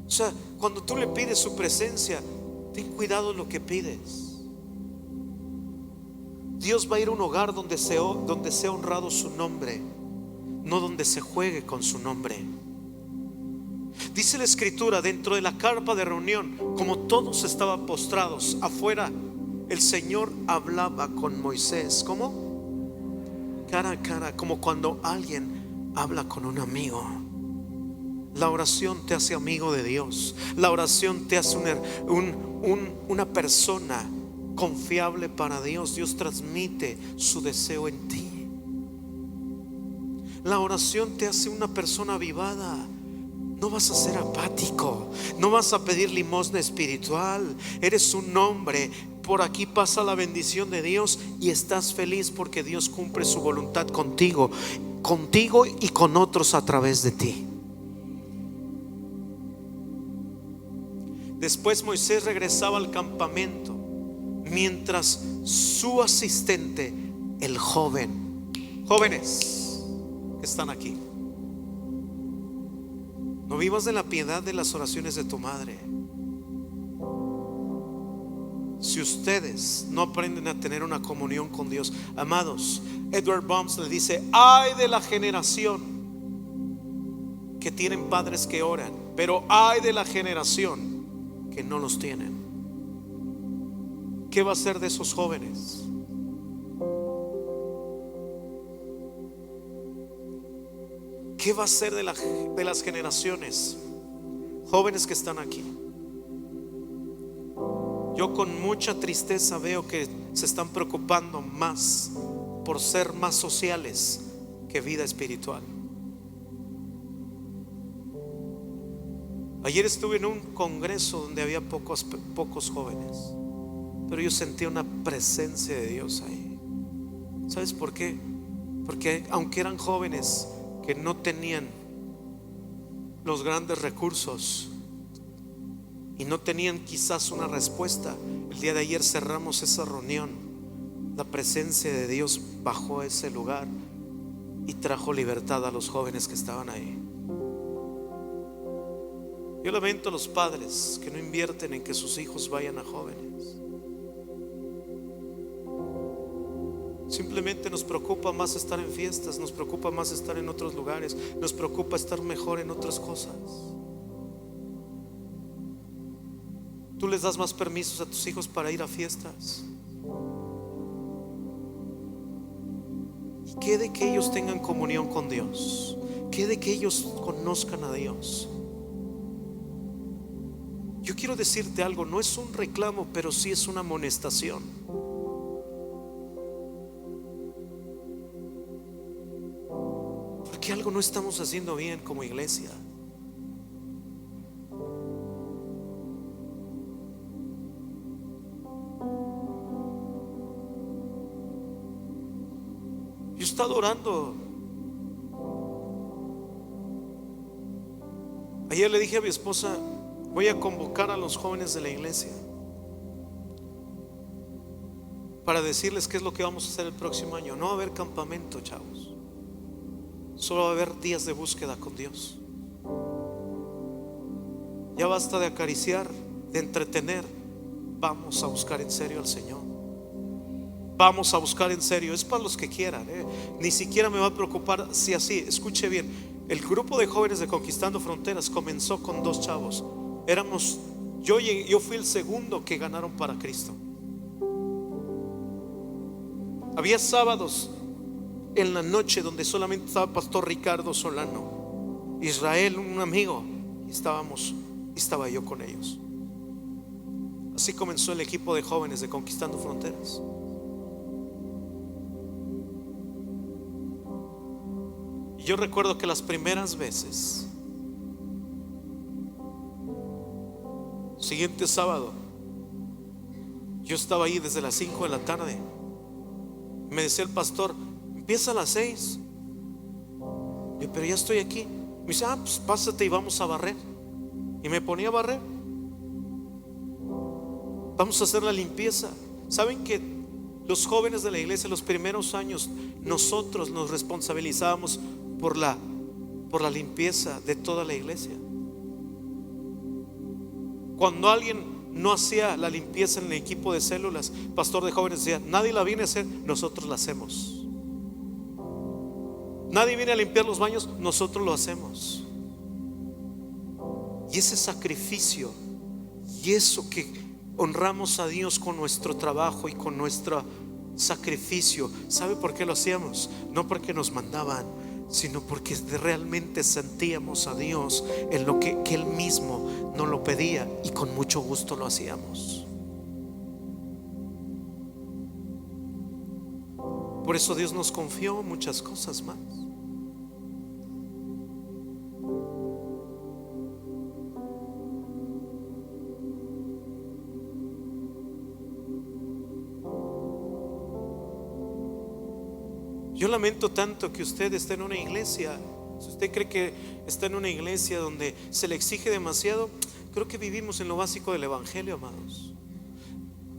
Speaker 1: O sea, cuando tú le pides su presencia, ten cuidado en lo que pides. Dios va a ir a un hogar donde sea honrado su nombre, no donde se juegue con su nombre. Dice la escritura, dentro de la carpa de reunión, como todos estaban postrados afuera, el Señor hablaba con Moisés. ¿Cómo? Cara a cara, como cuando alguien habla con un amigo. La oración te hace amigo de Dios. La oración te hace una persona confiable para Dios. Dios transmite su deseo en ti. La oración te hace una persona avivada. No vas a ser apático, no vas a pedir limosna espiritual. Eres un hombre, por aquí pasa la bendición de Dios y estás feliz porque Dios cumple su voluntad contigo y con otros a través de ti. Después Moisés regresaba al campamento, mientras su asistente, el jóvenes que están aquí, no vivas de la piedad de las oraciones de tu madre. Si ustedes no aprenden a tener una comunión con Dios, amados, Edward Bumps le dice: ay de la generación que tienen padres que oran, pero ay de la generación que no los tienen. ¿Qué va a ser de esos jóvenes? ¿Qué va a ser de las generaciones jóvenes que están aquí? Yo con mucha tristeza veo que se están preocupando más por ser más sociales que vida espiritual. Ayer estuve en un congreso donde había pocos jóvenes, pero yo sentí una presencia de Dios ahí. ¿Sabes por qué? Porque aunque eran jóvenes que no tenían los grandes recursos y no tenían quizás una respuesta, el día de ayer cerramos esa reunión. La presencia de Dios bajó a ese lugar y trajo libertad a los jóvenes que estaban ahí. Yo lamento a los padres que no invierten en que sus hijos vayan a jóvenes. Simplemente nos preocupa más estar en fiestas, nos preocupa más estar en otros lugares, nos preocupa estar mejor en otras cosas. Tú les das más permisos a tus hijos para ir a fiestas. ¿Y qué de que ellos tengan comunión con Dios? ¿Qué de que ellos conozcan a Dios? Yo quiero decirte algo, no es un reclamo, pero sí es una amonestación. Porque algo no estamos haciendo bien como iglesia. Yo he estado orando. Ayer le dije a mi esposa: voy a convocar a los jóvenes de la iglesia para decirles qué es lo que vamos a hacer el próximo año. No va a haber campamento, chavos. Solo va a haber días de búsqueda con Dios. Ya basta de acariciar, de entretener. Vamos a buscar en serio al Señor. Vamos a buscar en serio. Es para los que quieran, Ni siquiera me va a preocupar si así. Escuche bien. El grupo de jóvenes de Conquistando Fronteras comenzó con 2 chavos. Yo fui el segundo que ganaron para Cristo. Había sábados en la noche donde solamente estaba Pastor Ricardo Solano, Israel, un amigo, y estaba yo con ellos. Así comenzó el equipo de jóvenes de Conquistando Fronteras. Y yo recuerdo que las primeras veces, siguiente sábado, yo estaba ahí desde las 5 de la tarde. Me decía el pastor: empieza a las 6. Yo: pero ya estoy aquí. Me dice: pues pásate y vamos a barrer. Y me ponía a barrer. Vamos a hacer la limpieza. ¿Saben que los jóvenes de la iglesia, los primeros años, nosotros nos responsabilizábamos por la por la limpieza de toda la iglesia. Cuando alguien no hacía la limpieza en el equipo de células, pastor de jóvenes decía: nadie la viene a hacer, nosotros la hacemos. Nadie viene a limpiar los baños, nosotros lo hacemos. Y ese sacrificio y eso que honramos a Dios con nuestro trabajo y con nuestro sacrificio, ¿sabe por qué lo hacíamos? No porque nos mandaban, sino porque realmente sentíamos a Dios en lo que Él mismo nos lo pedía, y con mucho gusto lo hacíamos. Por eso Dios nos confió muchas cosas más. Yo lamento tanto que usted esté en una iglesia. Si usted cree que está en una iglesia donde se le exige demasiado, creo que vivimos en lo básico del evangelio, amados.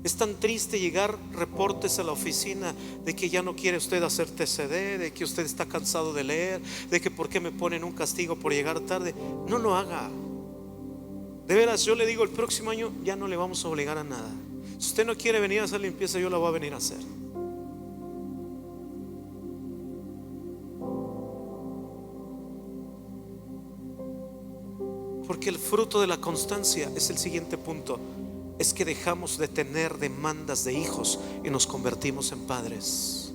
Speaker 1: Es tan triste llegar reportes a la oficina de que ya no quiere usted hacer TCD, de que usted está cansado de leer, de que por qué me ponen un castigo por llegar tarde. No lo haga. De veras, yo le digo, el próximo año ya no le vamos a obligar a nada. Si usted no quiere venir a hacer limpieza, yo la voy a venir a hacer. Porque el fruto de la constancia es el siguiente punto: es que dejamos de tener demandas de hijos y nos convertimos en padres.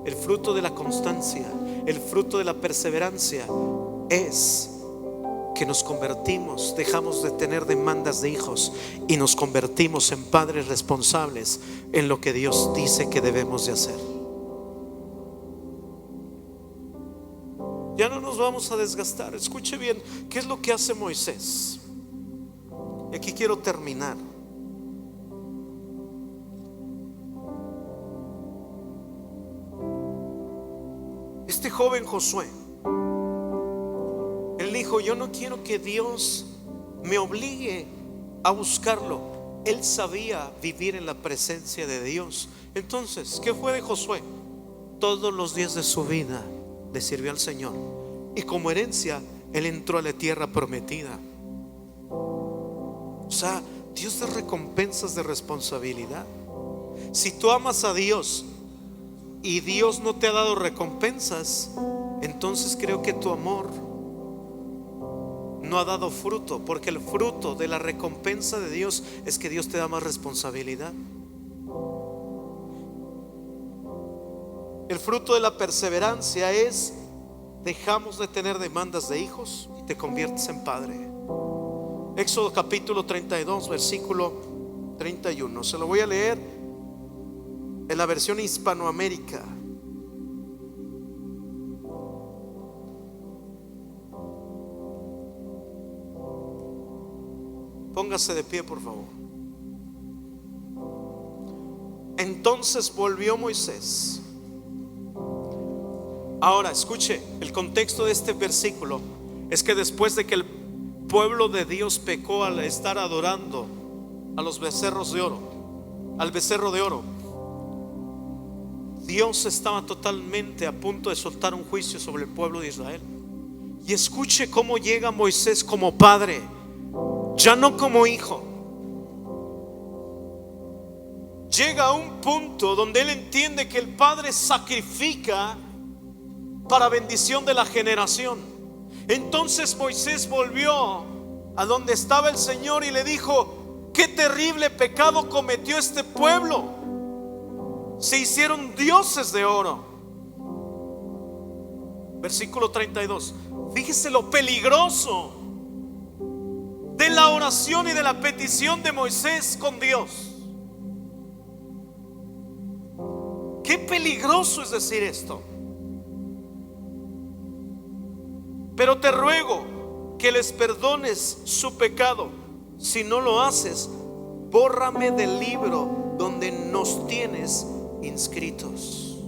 Speaker 1: El fruto de la constancia, el fruto de la perseverancia es que nos convertimos, dejamos de tener demandas de hijos y nos convertimos en padres responsables en lo que Dios dice que debemos de hacer. Ya no nos vamos a desgastar. Escuche bien, ¿qué es lo que hace Moisés? Y aquí quiero terminar. Este joven Josué, él dijo: yo no quiero que Dios me obligue a buscarlo. Él sabía vivir en la presencia de Dios. Entonces, ¿qué fue de Josué? Todos los días de su vida le sirvió al Señor, y como herencia él entró a la tierra prometida. O sea, Dios da recompensas de responsabilidad. Si tú amas a Dios y Dios no te ha dado recompensas, entonces creo que tu amor no ha dado fruto, porque el fruto de la recompensa de Dios es que Dios te da más responsabilidad. El fruto de la perseverancia es: dejamos de tener demandas de hijos y te conviertes en padre. Éxodo capítulo 32, versículo 31. Se lo voy a leer en la versión Hispanoamérica. Póngase de pie, por favor. Entonces volvió Moisés. Ahora escuche, el contexto de este versículo es que después de que el pueblo de Dios pecó al estar adorando a los becerros de oro, al becerro de oro, Dios estaba totalmente a punto de soltar un juicio sobre el pueblo de Israel. Y escuche cómo llega Moisés como padre, ya no como hijo. Llega a un punto donde él entiende que el padre sacrifica para bendición de la generación. Entonces Moisés volvió a donde estaba el Señor y le dijo: qué terrible pecado cometió este pueblo. Se hicieron dioses de oro. Versículo 32. Fíjese lo peligroso de la oración y de la petición de Moisés con Dios. Qué peligroso es decir esto. Pero te ruego que les perdones su pecado. Si no lo haces, bórrame del libro donde nos tienes inscritos.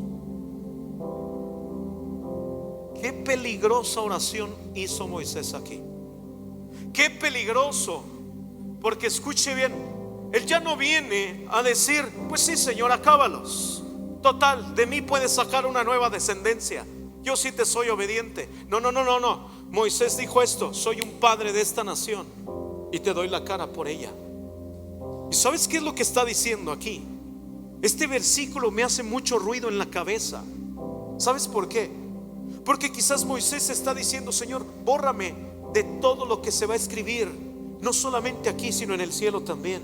Speaker 1: Qué peligrosa oración hizo Moisés aquí. Qué peligroso, porque escuche bien, él ya no viene a decir: pues sí, Señor, acábalos. Total, de mí puedes sacar una nueva descendencia. yo sí te soy obediente. No, no, no, no, no. Moisés dijo esto: soy un padre de esta nación y te doy la cara por ella. ¿Y sabes qué es lo que está diciendo aquí? Este versículo me hace mucho ruido en la cabeza. ¿Sabes por qué? Porque quizás Moisés está diciendo: Señor, bórrame de todo lo que se va a escribir, no solamente aquí, sino en el cielo también.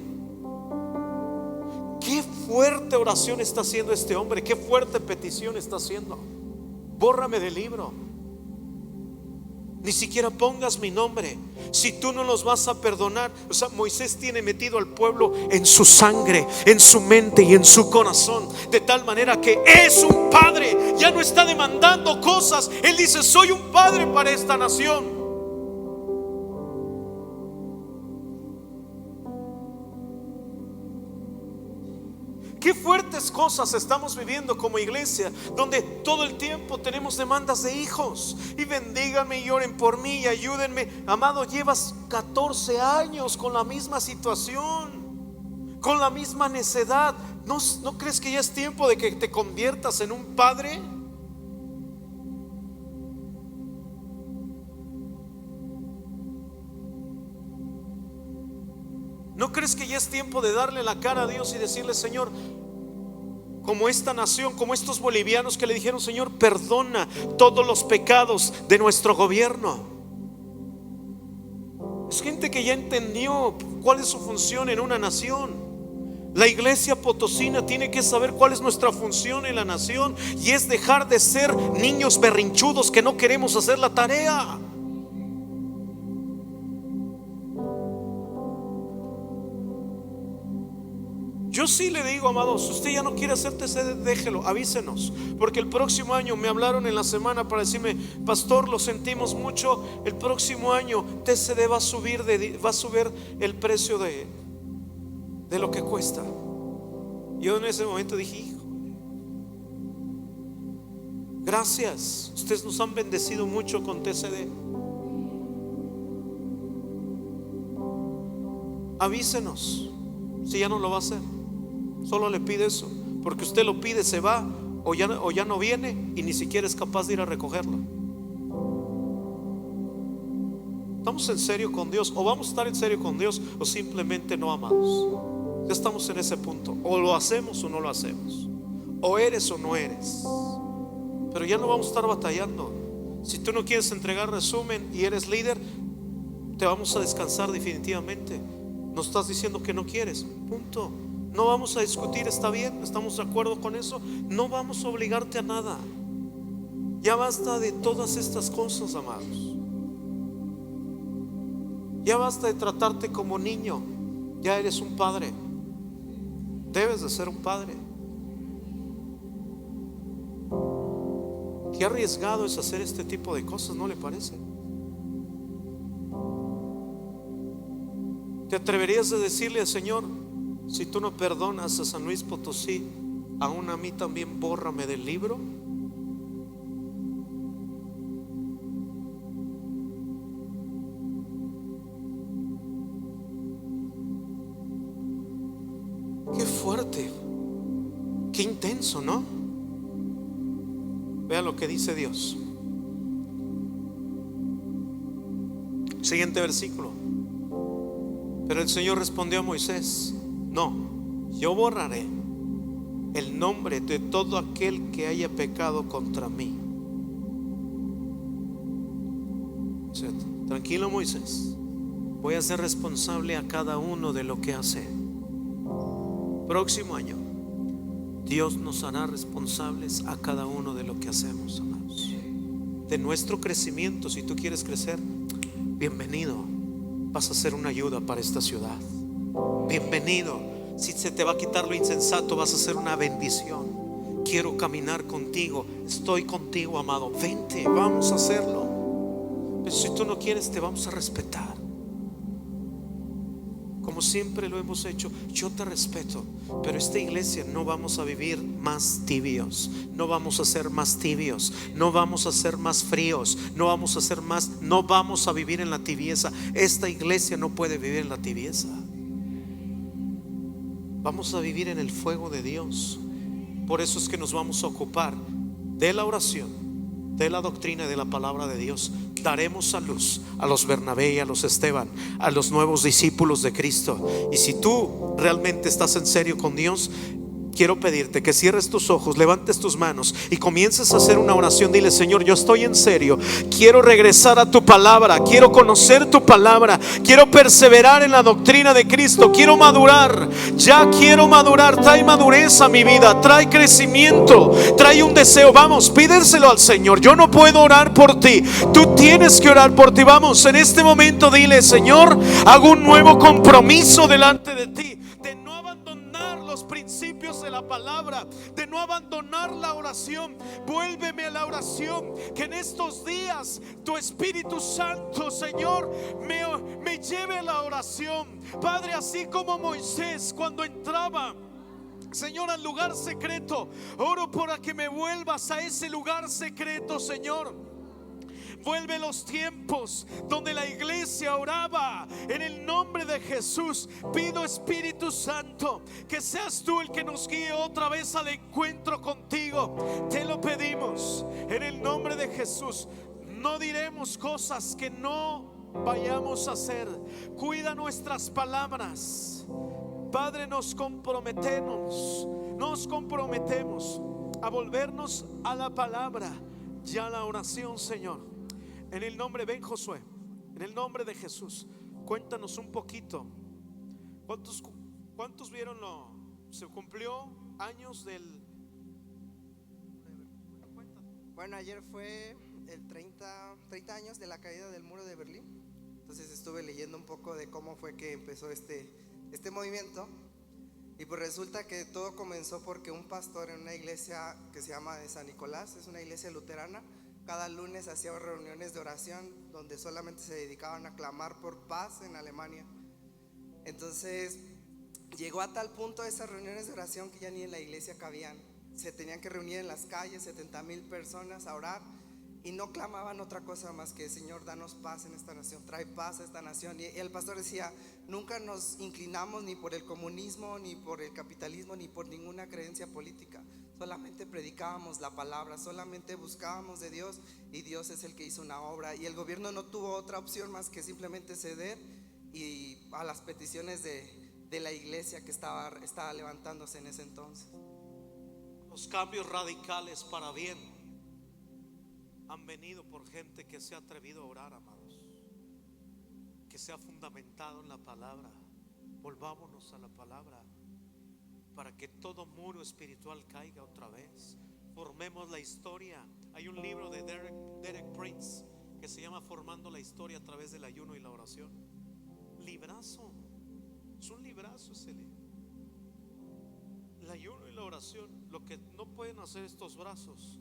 Speaker 1: Qué fuerte oración está haciendo este hombre, qué fuerte petición está haciendo. Bórrame del libro, ni siquiera pongas mi nombre. Si tú no los vas a perdonar. O sea, Moisés tiene metido al pueblo en su sangre, en su mente y en su corazón, de tal manera que es un padre. Ya no está demandando cosas. Él dice: soy un padre para esta nación. Qué fuertes cosas estamos viviendo como iglesia, donde todo el tiempo tenemos demandas de hijos. Y bendíganme y oren por mí y ayúdenme. Amado, llevas 14 años con la misma situación, con la misma necedad. ¿No crees que ya es tiempo de que te conviertas en un padre? ¿No crees que ya es tiempo de darle la cara a Dios y decirle: Señor, como esta nación, como estos bolivianos que le dijeron: Señor, perdona todos los pecados de nuestro gobierno? Es gente que ya entendió cuál es su función en una nación. La iglesia potosina tiene que saber cuál es nuestra función en la nación, y es dejar de ser niños berrinchudos que no queremos hacer la tarea. Yo sí le digo, amados, si usted ya no quiere hacer TCD, déjelo, avísenos, porque el próximo año me hablaron en la semana para decirme: pastor, lo sentimos mucho, el próximo año TCD va a subir el precio de lo que cuesta. Yo en ese momento dije: hijo, gracias, ustedes nos han bendecido mucho con TCD. Avísenos si ya no lo va a hacer. Solo le pide eso, porque usted lo pide, se va, o ya no viene y ni siquiera es capaz de ir a recogerlo. ¿Estamos en serio con Dios? ¿O vamos a estar en serio con Dios? ¿O simplemente no, amados? Ya estamos en ese punto. O lo hacemos o no lo hacemos. O eres o no eres. Pero ya no vamos a estar batallando. Si tú no quieres entregar resumen y eres líder, te vamos a descansar definitivamente. Nos estás diciendo que no quieres, punto. No vamos a discutir, está bien, estamos de acuerdo con eso. No vamos a obligarte a nada. Ya basta de todas estas cosas, amados. Ya basta de tratarte como niño. Ya eres un padre. Debes de ser un padre. Qué arriesgado es hacer este tipo de cosas, ¿no le parece? ¿Te atreverías a decirle al Señor: si tú no perdonas a San Luis Potosí, aún a mí también bórrame del libro? Qué fuerte, qué intenso, ¿no? Vea lo que dice Dios. Siguiente versículo. Pero el Señor respondió a Moisés: no, yo borraré el nombre de todo aquel que haya pecado contra mí. Tranquilo, Moisés, voy a ser responsable a cada uno de lo que hace. Próximo año Dios nos hará responsables a cada uno de lo que hacemos, amados. De nuestro crecimiento, si tú quieres crecer, bienvenido. Vas a ser una ayuda para esta ciudad. Bienvenido. Si se te va a quitar lo insensato, vas a ser una bendición. Quiero caminar contigo. Estoy contigo, amado. Vente, vamos a hacerlo. Pero si tú no quieres, te vamos a respetar, como siempre lo hemos hecho. Yo te respeto, pero esta iglesia no vamos a vivir más tibios. No vamos a ser más tibios. No vamos a ser más fríos. No vamos a vivir en la tibieza. Esta iglesia no puede vivir en la tibieza. Vamos a vivir en el fuego de Dios. Por eso es que nos vamos a ocupar de la oración, de la doctrina y de la palabra de Dios, daremos a luz a los Bernabé y a los Esteban, a los nuevos discípulos de Cristo. Y si tú realmente estás en serio con Dios, quiero pedirte que cierres tus ojos, levantes tus manos y comiences a hacer una oración. Dile: Señor, yo estoy en serio, quiero regresar a tu palabra, quiero conocer tu palabra, quiero perseverar en la doctrina de Cristo, quiero madurar, ya quiero madurar. Trae madurez a mi vida, trae crecimiento, trae un deseo. Vamos, pídeselo al Señor. Yo no puedo orar por ti, tú tienes que orar por ti. Vamos, en este momento dile: Señor, hago un nuevo compromiso delante de ti, de no abandonar los principios de la palabra, de no abandonar la oración. Vuélveme a la oración, que en estos días tu Espíritu Santo, Señor, me lleve a la oración, Padre. Así como Moisés cuando entraba, Señor, al lugar secreto, oro para que me vuelvas a ese lugar secreto, Señor. Vuelve los tiempos donde la iglesia oraba en el nombre de Jesús. Pido, Espíritu Santo, que seas tú el que nos guíe otra vez al encuentro contigo. Te lo pedimos en el nombre de Jesús. No diremos cosas que no vayamos a hacer. Cuida nuestras palabras, Padre. Nos comprometemos a volvernos a la palabra y a la oración, Señor. En el nombre, ven Josué, en el nombre de Jesús, cuéntanos un poquito. ¿Cuántos vieron se cumplió años del?
Speaker 2: Bueno, ayer fue el 30 años de la caída del muro de Berlín. Entonces estuve leyendo un poco de cómo fue que empezó este movimiento. Y pues resulta que todo comenzó porque un pastor en una iglesia que se llama de San Nicolás, es una iglesia luterana, cada lunes hacía reuniones de oración donde solamente se dedicaban a clamar por paz en Alemania. Entonces llegó a tal punto esas reuniones de oración que ya ni en la iglesia cabían. Se tenían que reunir en las calles 70,000 personas a orar, y no clamaban otra cosa más que: Señor, danos paz en esta nación, trae paz a esta nación. Y el pastor decía: nunca nos inclinamos ni por el comunismo, ni por el capitalismo, ni por ninguna creencia política. Solamente predicábamos la palabra, solamente buscábamos de Dios, y Dios es el que hizo una obra. Y el gobierno no tuvo otra opción más que simplemente ceder y a las peticiones de la iglesia que estaba levantándose en ese entonces.
Speaker 1: Los cambios radicales para bien han venido por gente que se ha atrevido a orar, amados, que se ha fundamentado en la palabra. Volvámonos a la palabra para que todo muro espiritual caiga otra vez. Formemos la historia. Hay un libro de Derek Prince que se llama Formando la historia a través del ayuno y la oración. Librazo, es un librazo ese libro. El ayuno y la oración. Lo que no pueden hacer estos brazos,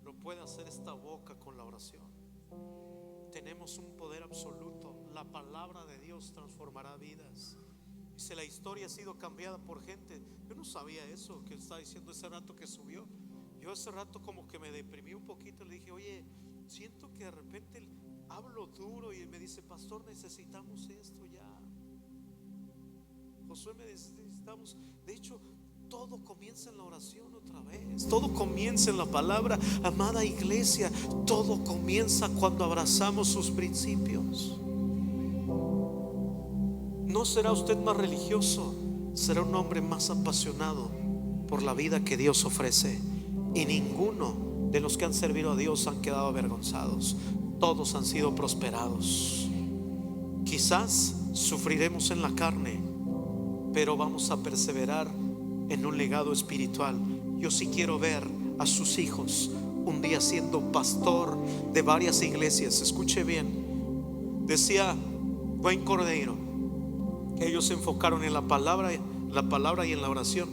Speaker 1: lo puede hacer esta boca con la oración. Tenemos un poder absoluto. La palabra de Dios transformará vidas. Dice: la historia ha sido cambiada por gente. Yo no sabía eso que está diciendo ese rato que subió. Yo ese rato como que me deprimí un poquito. Le dije: oye, siento que de repente hablo duro. Y me dice: pastor, necesitamos esto ya. Josué, necesitamos. De hecho, todo comienza en la oración otra vez. Todo comienza en la palabra. Amada iglesia, todo comienza cuando abrazamos sus principios. No será usted más religioso, será un hombre más apasionado por la vida que Dios ofrece. Y ninguno de los que han servido a Dios han quedado avergonzados. Todos han sido prosperados. Quizás sufriremos en la carne, pero vamos a perseverar en un legado espiritual. Yo sí quiero ver a sus hijos un día siendo pastor de varias iglesias. Escuche bien, decía Wayne Cordeiro que ellos se enfocaron en la palabra y en la oración,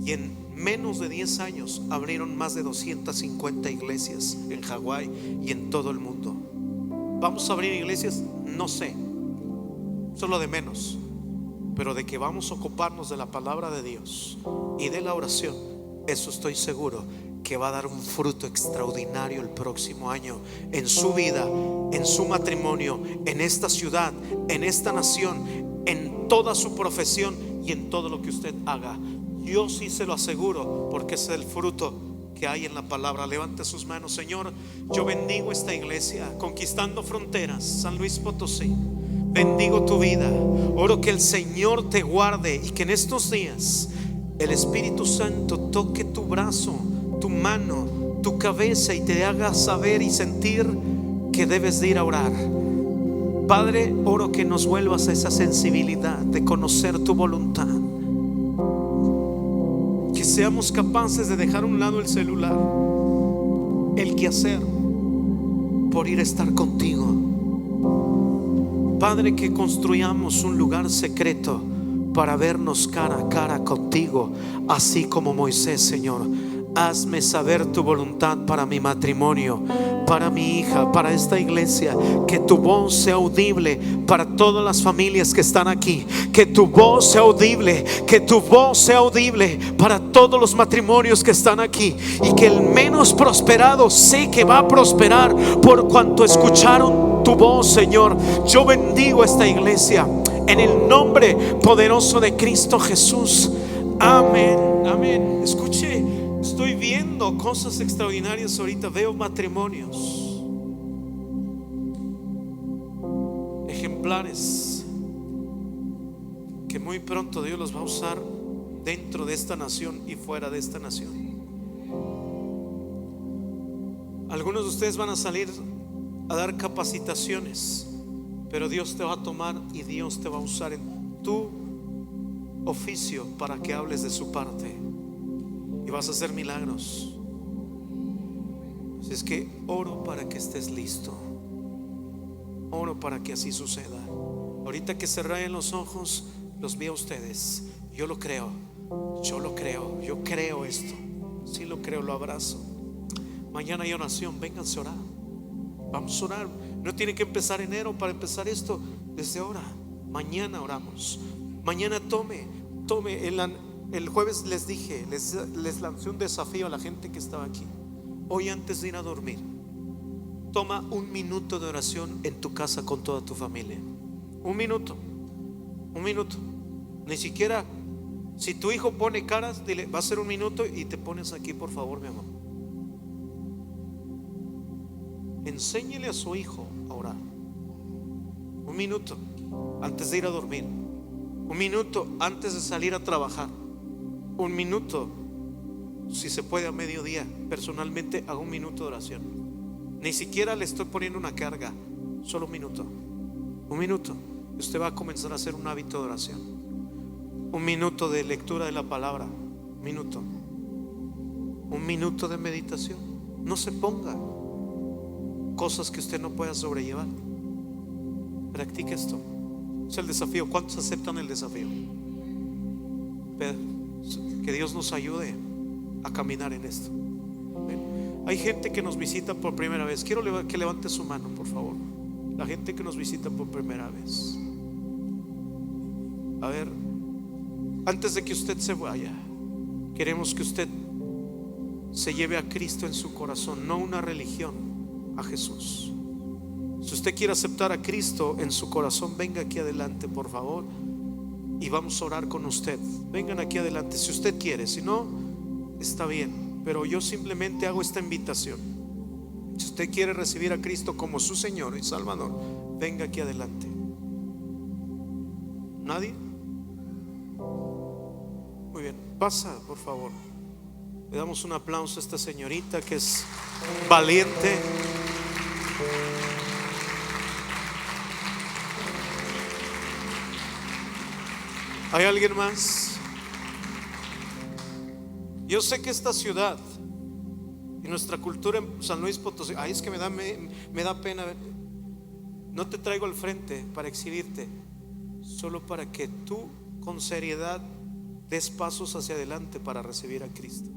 Speaker 1: y en menos de 10 años abrieron más de 250 iglesias en Hawái y en todo el mundo. ¿Vamos a abrir iglesias? No sé, solo de menos. Pero de que vamos a ocuparnos de la palabra de Dios y de la oración, eso estoy seguro que va a dar un fruto extraordinario el próximo año en su vida, en su matrimonio, en esta ciudad, en esta nación, en toda su profesión y en todo lo que usted haga. Yo sí se lo aseguro, porque es el fruto que hay en la palabra. Levante sus manos. Señor, yo bendigo esta iglesia, Conquistando Fronteras, San Luis Potosí. Bendigo tu vida. Oro que el Señor te guarde y que en estos días el Espíritu Santo toque tu brazo, tu mano, tu cabeza y te haga saber y sentir que debes de ir a orar. Padre, oro que nos vuelvas a esa sensibilidad de conocer tu voluntad. Que seamos capaces de dejar a un lado el celular, el quehacer, por ir a estar contigo. Padre, que construyamos un lugar secreto para vernos cara a cara contigo, así como Moisés. Señor, hazme saber tu voluntad para mi matrimonio, para mi hija, para esta iglesia. Que tu voz sea audible para todas las familias que están aquí. Que tu voz sea audible, que tu voz sea audible para todos los matrimonios que están aquí. Y que el menos prosperado sé que va a prosperar por cuanto escucharon tu voz. Señor, yo bendigo esta iglesia en el nombre poderoso de Cristo Jesús. Amén, amén. Escuche, estoy viendo cosas extraordinarias ahorita. Veo matrimonios ejemplares que muy pronto Dios los va a usar dentro de esta nación y fuera de esta nación. Algunos de ustedes van a salir a dar capacitaciones, pero Dios te va a tomar y Dios te va a usar en tu oficio para que hables de su parte y vas a hacer milagros. Así es que oro para que estés listo. Oro para que así suceda. Ahorita que cerré los ojos, los vi a ustedes. Yo lo creo, yo lo creo, yo creo esto. Sí lo creo, lo abrazo. Mañana hay oración, vénganse a orar. Vamos a orar. No tiene que empezar enero para empezar esto. Desde ahora, mañana oramos. Mañana tome. El jueves les dije, les lancé un desafío a la gente que estaba aquí. Hoy, antes de ir a dormir, toma 1 minuto de oración en tu casa con toda tu familia. 1 minuto. Ni siquiera, si tu hijo pone caras, dile, va a ser 1 minuto y te pones aquí, por favor, mi amor. Enséñele a su hijo a orar. 1 minuto antes de ir a dormir. 1 minuto antes de salir a trabajar. 1 minuto, si se puede, a mediodía. Personalmente hago 1 minuto de oración. Ni siquiera le estoy poniendo una carga. Solo 1 minuto. 1 minuto. Usted va a comenzar a hacer un hábito de oración. 1 minuto de lectura de la palabra. 1 minuto. 1 minuto de meditación. No se ponga cosas que usted no pueda sobrellevar. Practique esto. Es el desafío. ¿Cuántos aceptan el desafío? Que Dios nos ayude a caminar en esto. Hay gente que nos visita por primera vez. Quiero que levante su mano, por favor. La gente que nos visita por primera vez. A ver, antes de que usted se vaya, queremos que usted se lleve a Cristo en su corazón, no una religión, a Jesús. Si usted quiere aceptar a Cristo en su corazón, venga aquí adelante, por favor, y vamos a orar con usted. Vengan aquí adelante si usted quiere. Si no, está bien, pero yo simplemente hago esta invitación. Si usted quiere recibir a Cristo como su Señor y Salvador, venga aquí adelante. ¿Nadie? Muy bien, pasa, por favor. Le damos un aplauso a esta señorita que es valiente. ¿Hay alguien más? Yo sé que esta ciudad y nuestra cultura en San Luis Potosí, es que me da pena. No te traigo al frente para exhibirte, solo para que tú con seriedad des pasos hacia adelante para recibir a Cristo.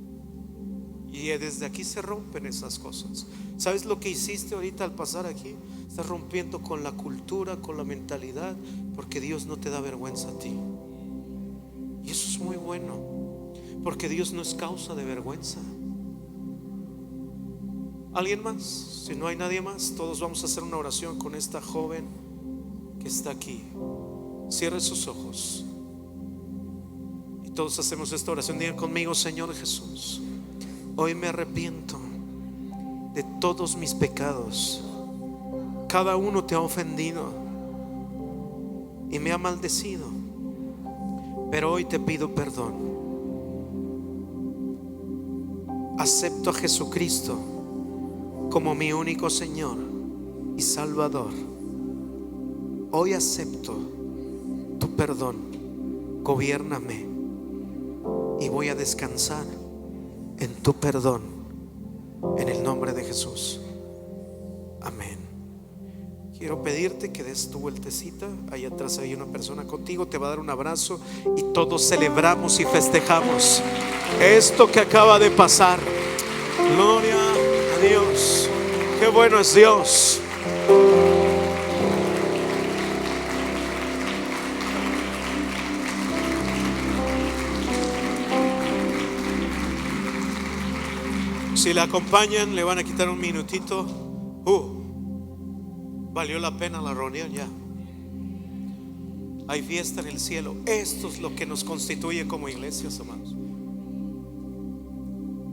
Speaker 1: Y desde aquí se rompen esas cosas. ¿Sabes lo que hiciste ahorita al pasar aquí? Estás rompiendo con la cultura, con la mentalidad, porque Dios no te da vergüenza a ti. Y eso es muy bueno, porque Dios no es causa de vergüenza. ¿Alguien más? Si no hay nadie más, todos vamos a hacer una oración con esta joven que está aquí. Cierre sus ojos y todos hacemos esta oración. Digan conmigo: Señor Jesús, Hoy me arrepiento de todos mis pecados. Cada uno te ha ofendido y me ha maldecido, pero hoy te pido perdón. Acepto a Jesucristo como mi único Señor y Salvador. Hoy acepto tu perdón. Gobiérname y voy a descansar en tu perdón, en el nombre de Jesús. Amén. Quiero pedirte que des tu vueltecita. Ahí atrás hay una persona contigo, te va a dar un abrazo y todos celebramos y festejamos esto que acaba de pasar. Gloria a Dios. Qué bueno es Dios. Si la acompañan, le van a quitar un minutito. Valió la pena la reunión ya. Hay fiesta en el cielo. Esto es lo que nos constituye como iglesias, amados.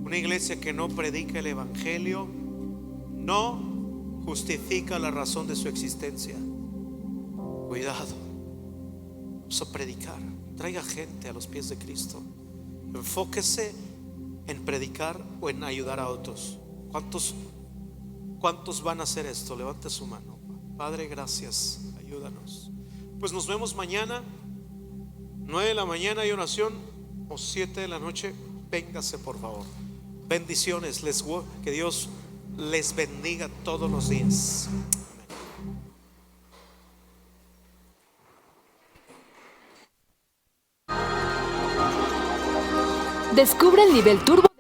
Speaker 1: Una iglesia que no predica el evangelio no justifica la razón de su existencia. Cuidado. Vamos a predicar. Traiga gente a los pies de Cristo. Enfóquese en predicar o en ayudar a otros. ¿Cuántos van a hacer esto? Levante su mano. Padre, gracias, ayúdanos. Pues nos vemos mañana 9 de la mañana hay oración, o 7 de la noche. Véngase por favor. Bendiciones, que Dios les bendiga todos los días.
Speaker 3: Descubre el nivel turbo